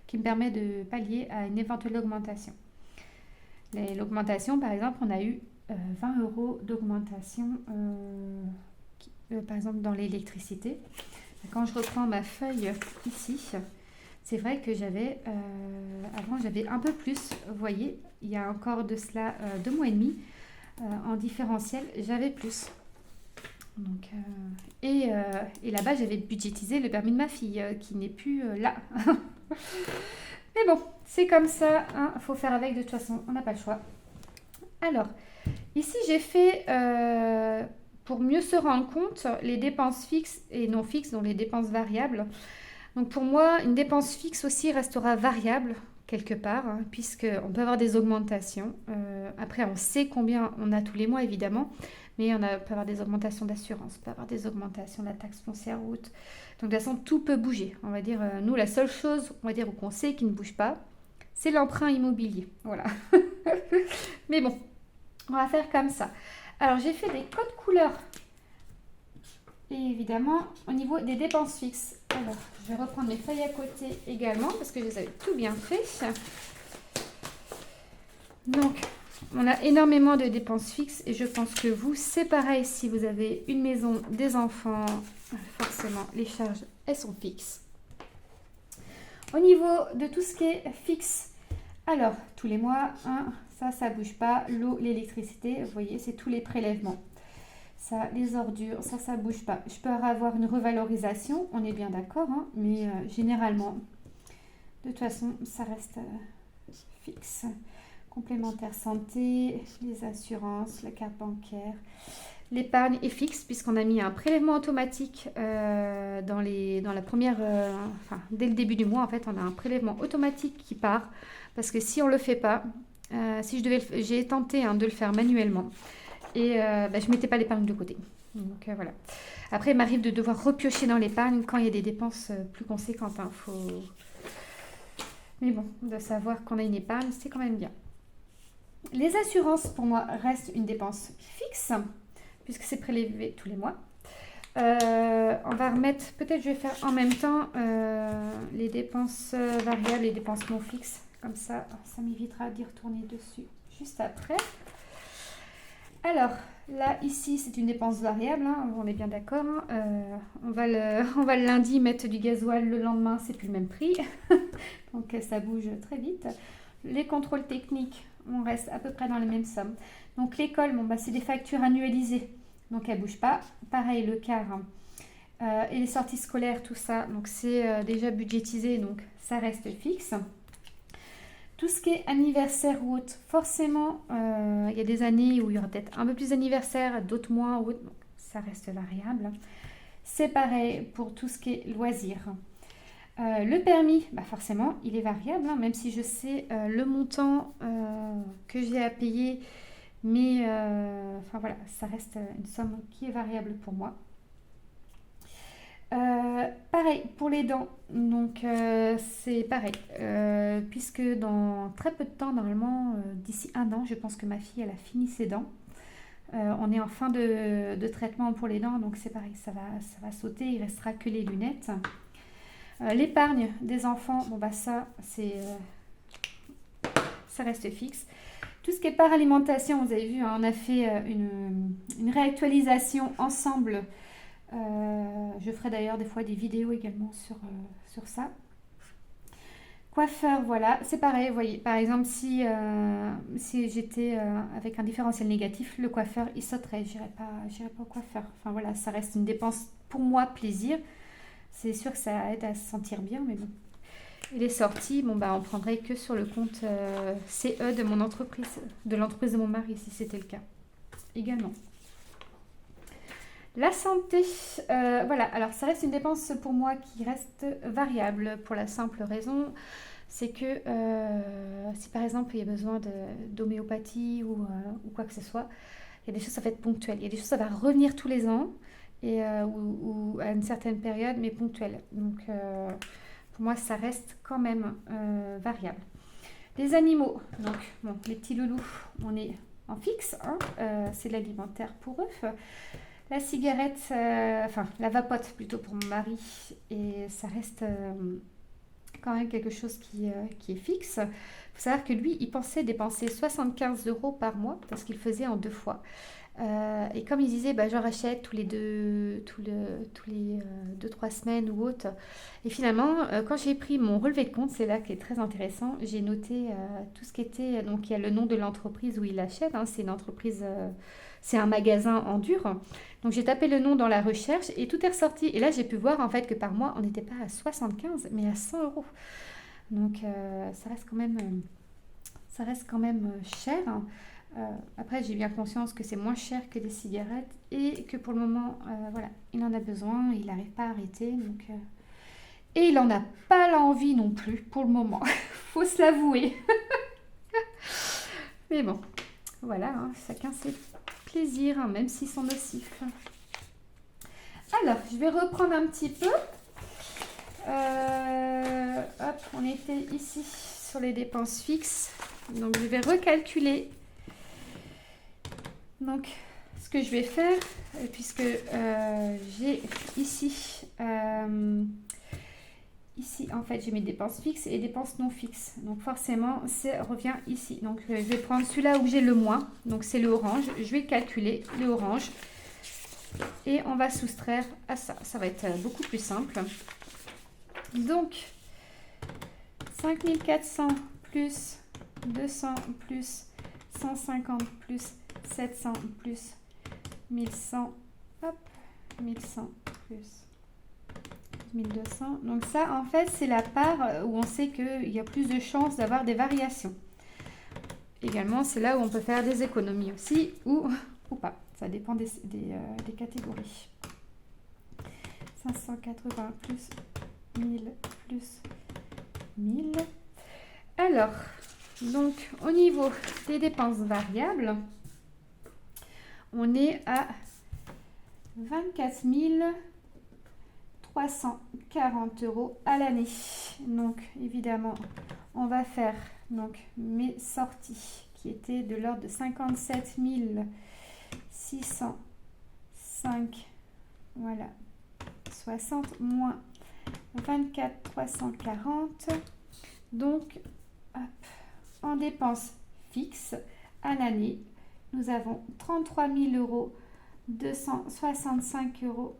qui me permet de pallier à une éventuelle augmentation. L'augmentation, par exemple, on a eu 20 € d'augmentation, par exemple, dans l'électricité. Quand je reprends ma feuille ici, c'est vrai que avant j'avais un peu plus, vous voyez, il y a encore de cela 2 mois et demi, en différentiel, j'avais plus. Donc, et là-bas, j'avais budgétisé le permis de ma fille, qui n'est plus là. Mais bon, c'est comme ça, hein, faut faire avec, de toute façon, on n'a pas le choix. Alors, ici, j'ai fait, pour mieux se rendre compte, les dépenses fixes et non fixes, donc les dépenses variables. Donc pour moi, une dépense fixe aussi restera variable, quelque part, hein, puisqu'on peut avoir des augmentations. Après, on sait combien on a tous les mois, évidemment, mais peut avoir des augmentations d'assurance, on peut avoir des augmentations de la taxe foncière route. Donc, de toute façon, tout peut bouger. On va dire, nous, la seule chose, on va dire, qu'on sait qui ne bouge pas, c'est l'emprunt immobilier. Voilà. Mais bon, on va faire comme ça. Alors, j'ai fait des codes couleurs. Et évidemment, au niveau des dépenses fixes. Alors, je vais reprendre mes feuilles à côté également parce que je les avais tout bien fait. Donc, on a énormément de dépenses fixes et je pense que vous, c'est pareil. Si vous avez une maison, des enfants, forcément, les charges, elles sont fixes. Au niveau de tout ce qui est fixe, alors, tous les mois, hein, ça bouge pas. L'eau, l'électricité, vous voyez, c'est tous les prélèvements. Ça, les ordures, ça bouge pas. Je peux avoir une revalorisation, on est bien d'accord, hein, mais généralement, de toute façon, ça reste fixe. Complémentaire santé, les assurances, la carte bancaire. L'épargne est fixe puisqu'on a mis un prélèvement automatique dans la première, dès le début du mois, en fait, on a un prélèvement automatique qui part parce que si on ne le fait pas, j'ai tenté de le faire manuellement. Et je ne mettais pas l'épargne de côté. Donc voilà. Après, il m'arrive de devoir repiocher dans l'épargne quand il y a des dépenses plus conséquentes. Mais bon, de savoir qu'on a une épargne, c'est quand même bien. Les assurances, pour moi, restent une dépense fixe, puisque c'est prélevé tous les mois. On va remettre, peut-être je vais faire en même temps les dépenses variables et les dépenses non fixes. Comme ça m'évitera d'y retourner dessus juste après. Alors, là, ici, c'est une dépense variable, hein, on est bien d'accord. Hein, on va le lundi mettre du gasoil, le lendemain, c'est plus le même prix. Donc, ça bouge très vite. Les contrôles techniques, on reste à peu près dans les mêmes sommes. Donc, l'école, c'est des factures annualisées, donc elles ne bougent pas. Pareil, le car et les sorties scolaires, tout ça, donc c'est déjà budgétisé, donc ça reste fixe. Tout ce qui est anniversaire ou autre, forcément, il y a des années où il y aura peut-être un peu plus d'anniversaire, d'autres moins, ou autre, donc ça reste variable. C'est pareil pour tout ce qui est loisirs. Le permis, forcément, il est variable, hein, même si je sais le montant que j'ai à payer, mais voilà, ça reste une somme qui est variable pour moi. Pareil pour les dents, donc c'est pareil, puisque dans très peu de temps, normalement d'ici 1 an, je pense que ma fille elle a fini ses dents. On est en fin de traitement pour les dents, donc c'est pareil, ça va sauter, il restera que les lunettes. L'épargne des enfants, ça reste fixe. Tout ce qui est par alimentation, vous avez vu, hein, on a fait une réactualisation ensemble. Je ferai d'ailleurs des fois des vidéos également sur ça. Coiffeur, voilà, c'est pareil, vous voyez, par exemple, si j'étais avec un différentiel négatif, le coiffeur, il sauterait, j'irais pas au coiffeur. Enfin voilà, ça reste une dépense pour moi, plaisir. C'est sûr que ça aide à se sentir bien, mais bon. Et les sorties, on prendrait que sur le compte CE de mon entreprise, de l'entreprise de mon mari, si c'était le cas, également. La santé, voilà, alors ça reste une dépense pour moi qui reste variable pour la simple raison, c'est que si par exemple il y a besoin d'homéopathie ou quoi que ce soit, il y a des choses ça va être ponctuel, il y a des choses ça va revenir tous les ans et, ou à une certaine période mais ponctuelle. Donc pour moi ça reste quand même variable. Les animaux, donc bon, les petits loulous, on est en fixe, hein, c'est de l'alimentaire pour eux. La cigarette, la vapote plutôt pour mon mari, et ça reste quand même quelque chose qui est fixe. Il faut savoir que lui, il pensait dépenser 75 € par mois parce qu'il faisait en 2 fois. Et comme il disait, j'en rachète tous les 2-3 semaines ou autre. Et finalement, quand j'ai pris mon relevé de compte, c'est là qui est très intéressant, j'ai noté tout ce qui était, donc il y a le nom de l'entreprise où il achète, hein, c'est une entreprise, c'est un magasin en dur. Donc j'ai tapé le nom dans la recherche et tout est ressorti. Et là, j'ai pu voir en fait que par mois, on n'était pas à 75, mais à 100 €. Donc ça reste quand même cher, hein. Après, j'ai bien conscience que c'est moins cher que des cigarettes et que pour le moment, voilà, il en a besoin, il n'arrive pas à arrêter. Donc, Et il n'en a pas l'envie non plus pour le moment. Faut se l'avouer. Mais bon, voilà, hein, chacun ses plaisirs, hein, même s'ils sont nocifs. Alors, je vais reprendre un petit peu. Hop, on était ici sur les dépenses fixes. Donc, je vais recalculer. Donc, ce que je vais faire, puisque j'ai ici... ici, en fait, j'ai mes dépenses fixes et dépenses non fixes. Donc, forcément, ça revient ici. Donc, je vais prendre celui-là où j'ai le moins. Donc, c'est le orange. Je vais calculer le orange. Et on va soustraire à ça. Ça va être beaucoup plus simple. Donc, 5400 plus 200 plus 150 plus 700 plus 1100. Hop, 1100 plus 1200. Donc ça, en fait, c'est la part où on sait qu'il y a plus de chances d'avoir des variations. Également, c'est là où on peut faire des économies aussi ou pas. Ça dépend des catégories. 580 plus 1000 plus 1000. Alors, donc, au niveau des dépenses variables, on est à 24 340 € à l'année. Donc, évidemment, on va faire donc, mes sorties qui étaient de l'ordre de 57 605, voilà, 60 moins 24 340. Donc, hop, en dépenses fixes à l'année, nous avons 33 265,60 €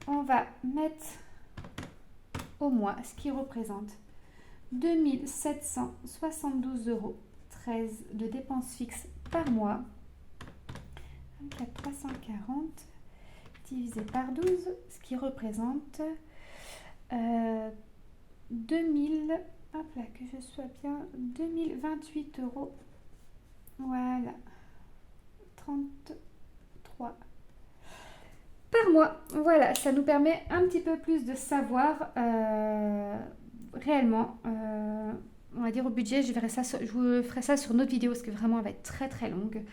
On va mettre au mois, ce qui représente 2772,13 € de dépenses fixes par mois. 24 340 divisé par 12, ce qui représente 2000, hop là, que je sois bien, 2028 €. Voilà, 33 par mois. Voilà, ça nous permet un petit peu plus de savoir réellement, on va dire au budget, je vous ferai ça sur une autre vidéo parce que vraiment elle va être très très longue.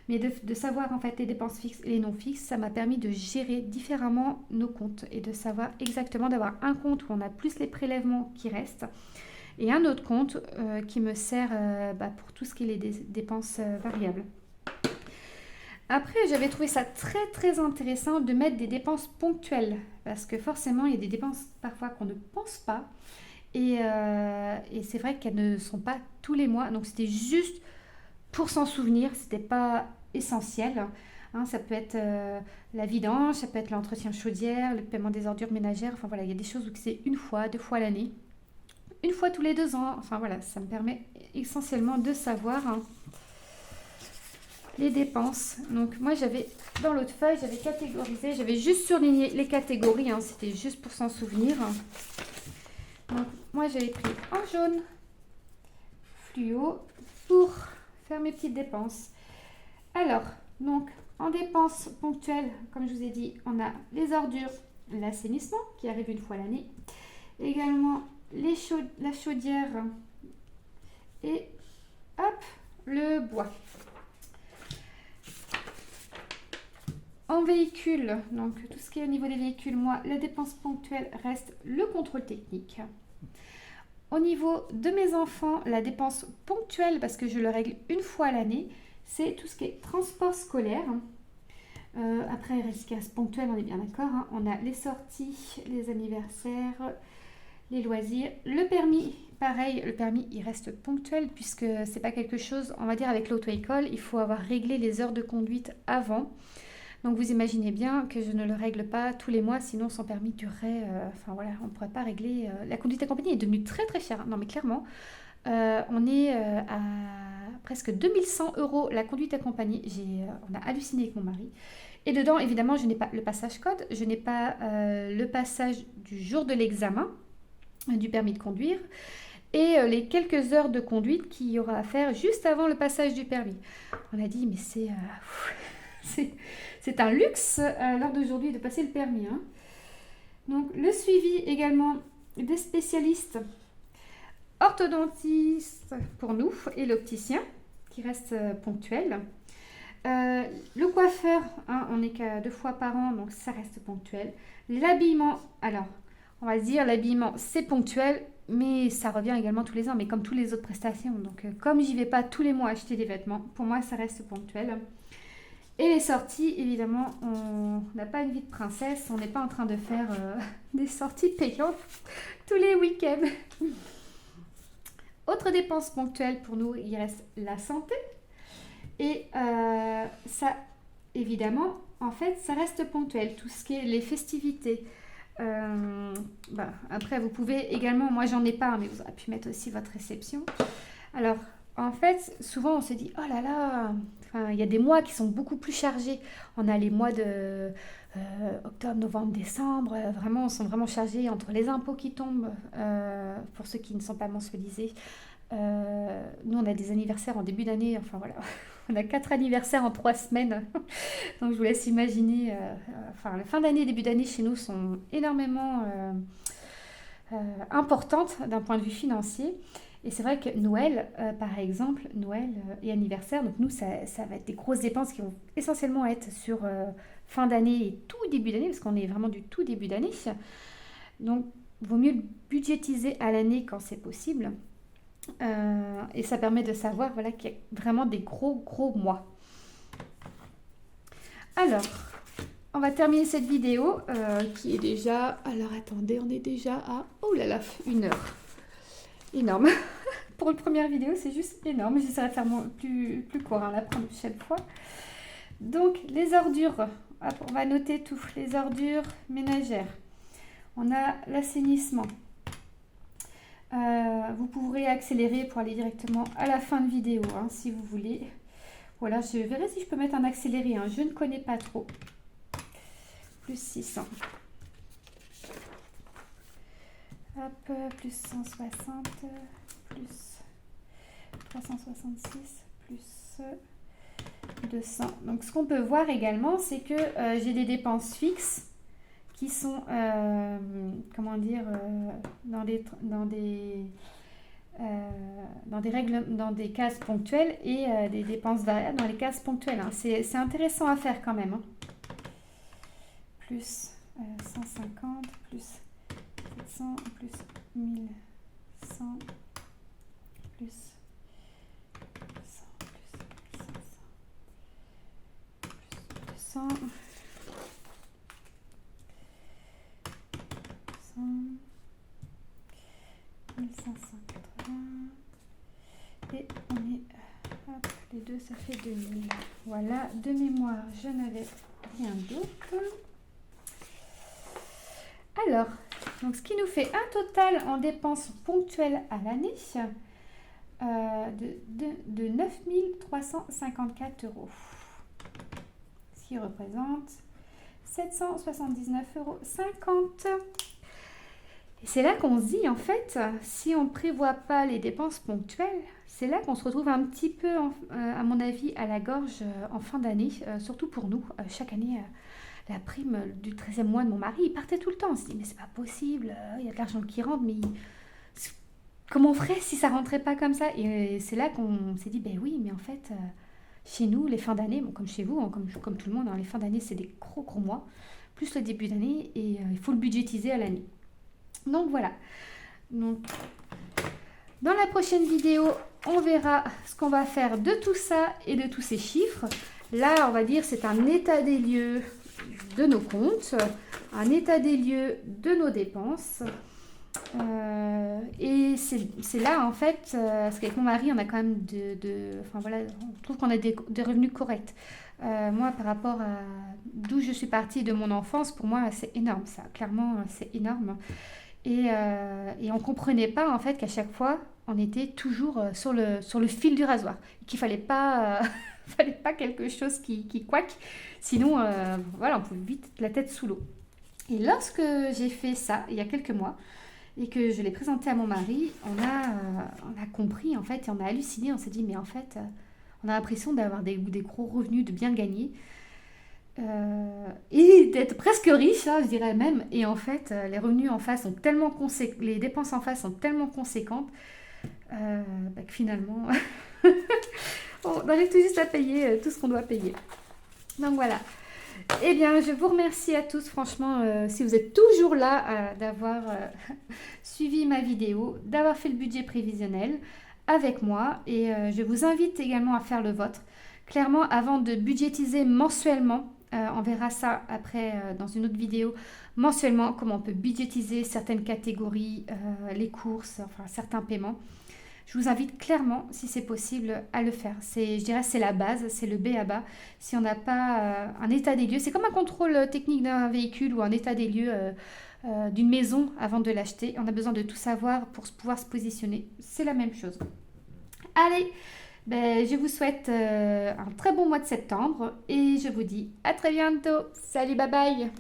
Mais de savoir en fait les dépenses fixes et les non fixes, ça m'a permis de gérer différemment nos comptes et de savoir exactement d'avoir un compte où on a plus les prélèvements qui restent et un autre compte qui me sert pour tout ce qui est les dépenses variables. Après, j'avais trouvé ça très très intéressant de mettre des dépenses ponctuelles parce que forcément, il y a des dépenses parfois qu'on ne pense pas et c'est vrai qu'elles ne sont pas tous les mois. Donc, c'était juste pour s'en souvenir, c'était pas essentiel. Hein, ça peut être la vidange, ça peut être l'entretien chaudière, le paiement des ordures ménagères. Enfin voilà, il y a des choses où c'est une fois, 2 fois l'année, une fois tous les 2 ans. Enfin voilà, ça me permet essentiellement de savoir les dépenses. Donc moi j'avais, dans l'autre feuille, j'avais catégorisé, j'avais juste surligné les catégories. Hein, c'était juste pour s'en souvenir. Donc moi j'avais pris en jaune, fluo, pour faire mes petites dépenses. Alors, donc, en dépenses ponctuelles, comme je vous ai dit, on a les ordures, l'assainissement qui arrive une fois l'année. Également, la chaudière et hop, le bois. En véhicule, donc tout ce qui est au niveau des véhicules, moi, la dépense ponctuelle reste le contrôle technique. Au niveau de mes enfants, la dépense ponctuelle, parce que je le règle une fois l'année, c'est tout ce qui est transport scolaire. Après, il reste casse ponctuel, on est bien d'accord. Hein. On a les sorties, les anniversaires, les loisirs. Le permis, pareil, le permis, il reste ponctuel puisque c'est pas quelque chose, on va dire avec l'auto-école, il faut avoir réglé les heures de conduite avant. Donc vous imaginez bien que je ne le règle pas tous les mois, sinon son permis durerait, enfin voilà, on ne pourrait pas régler. La conduite accompagnée est devenue très très chère. Non mais clairement, on est à presque 2100 € la conduite accompagnée. On a halluciné avec mon mari. Et dedans, évidemment, je n'ai pas le passage code, je n'ai pas le passage du jour de l'examen du permis de conduire et les quelques heures de conduite qu'il y aura à faire juste avant le passage du permis. On a dit, mais c'est un luxe à l'heure d'aujourd'hui de passer le permis. Hein. Donc, le suivi également des spécialistes orthodontistes pour nous et l'opticien qui reste ponctuel. Le coiffeur, hein, on n'est qu'à 2 fois par an, donc ça reste ponctuel. L'habillement, alors, on va se dire l'habillement, c'est ponctuel, mais ça revient également tous les ans, mais comme toutes les autres prestations. Donc, comme j'y vais pas tous les mois acheter des vêtements, pour moi, ça reste ponctuel. Et les sorties, évidemment, on n'a pas une vie de princesse, on n'est pas en train de faire des sorties payantes tous les week-ends. Autre dépense ponctuelle pour nous, il reste la santé. Et ça, évidemment, en fait, ça reste ponctuel. Tout ce qui est les festivités. Après, vous pouvez également, moi j'en ai pas, mais vous aurez pu mettre aussi votre réception. Alors, en fait, souvent on se dit, oh là là, il y a des mois qui sont beaucoup plus chargés. On a les mois de octobre, novembre, décembre. Vraiment, on sont vraiment chargés entre les impôts qui tombent, pour ceux qui ne sont pas mensualisés. Nous, on a des anniversaires en début d'année. Enfin, voilà. On a 4 anniversaires en 3 semaines. Donc, je vous laisse imaginer. La fin d'année et début d'année chez nous sont énormément importantes d'un point de vue financier. Et c'est vrai que Noël, par exemple, Noël et anniversaire, donc nous, ça va être des grosses dépenses qui vont essentiellement être sur fin d'année et tout début d'année, parce qu'on est vraiment du tout début d'année. Donc, il vaut mieux budgétiser à l'année quand c'est possible. Et ça permet de savoir voilà, qu'il y a vraiment des gros mois. Alors, on va terminer cette vidéo qui est déjà... Alors, attendez, on est déjà à... Oh là là, 1 heure. Énorme. Pour une première vidéo, c'est juste énorme. J'essaierai de faire plus court la prochaine fois. Donc, les ordures. Hop, on va noter tout. Les ordures ménagères. On a l'assainissement. Vous pourrez accélérer pour aller directement à la fin de vidéo, hein, si vous voulez. Voilà, je verrai si je peux mettre un accéléré. Hein. Je ne connais pas trop. Plus 600. Hop, plus 160, plus 366, plus 200. Donc, ce qu'on peut voir également, c'est que j'ai des dépenses fixes qui sont, comment dire, dans des cases ponctuelles et des dépenses variables dans les cases ponctuelles. Hein. C'est intéressant à faire quand même. Hein. Plus 150, plus 700, plus 1100, plus 100, plus 1500, plus 200, 100, 1580, et on est, hop, les deux, ça fait 2000. Voilà, de mémoire, je n'avais rien d'autre. Alors, donc ce qui nous fait un total en dépenses ponctuelles à l'année de 9 354 €. Ce qui représente 779,50 €. Et c'est là qu'on se dit, en fait, si on ne prévoit pas les dépenses ponctuelles, c'est là qu'on se retrouve un petit peu, à mon avis, à la gorge en fin d'année, surtout pour nous. Chaque année, la prime du 13e mois de mon mari, il partait tout le temps. On se dit, mais c'est pas possible, il y a de l'argent qui rentre, mais comment on ferait si ça rentrait pas comme ça? Et c'est là qu'on s'est dit, ben oui, mais en fait, chez nous, les fins d'année, bon, comme chez vous, hein, comme tout le monde, hein, les fins d'année, c'est des gros mois, plus le début d'année, et il faut le budgétiser à l'année. Donc voilà. Donc, dans la prochaine vidéo, on verra ce qu'on va faire de tout ça et de tous ces chiffres. Là, on va dire, c'est un état des lieux de nos comptes, un état des lieux de nos dépenses. Et c'est là, en fait, parce qu'avec mon mari, on a quand même enfin voilà, on trouve qu'on a des revenus corrects. Moi, par rapport à d'où je suis partie de mon enfance, pour moi, c'est énorme, ça. Clairement, c'est énorme. Et on ne comprenait pas, en fait, qu'à chaque fois, on était toujours sur le fil du rasoir. Qu'il ne fallait pas, fallait pas quelque chose qui couaque. Sinon, voilà, on pouvait vite la tête sous l'eau. Et lorsque j'ai fait ça, il y a quelques mois, et que je l'ai présenté à mon mari, on a compris, en fait, et on a halluciné. On s'est dit, mais en fait, on a l'impression d'avoir des gros revenus, de bien gagner. et d'être presque riche, hein, je dirais même. Et en fait, les revenus en face sont tellement conséquents, les dépenses en face sont tellement conséquentes que finalement, on arrive tout juste à payer tout ce qu'on doit payer. Donc voilà. Eh bien, je vous remercie à tous, franchement, si vous êtes toujours là, d'avoir suivi ma vidéo, d'avoir fait le budget prévisionnel avec moi. Et je vous invite également à faire le vôtre. Clairement, avant de budgétiser mensuellement, on verra ça après dans une autre vidéo, mensuellement, comment on peut budgétiser certaines catégories, les courses, enfin certains paiements. Je vous invite clairement, si c'est possible, à le faire. Je dirais c'est la base, c'est le B à bas. Si on n'a pas un état des lieux, c'est comme un contrôle technique d'un véhicule ou un état des lieux d'une maison avant de l'acheter. On a besoin de tout savoir pour pouvoir se positionner. C'est la même chose. Allez, ben, je vous souhaite un très bon mois de septembre et je vous dis à très bientôt. Salut, bye bye.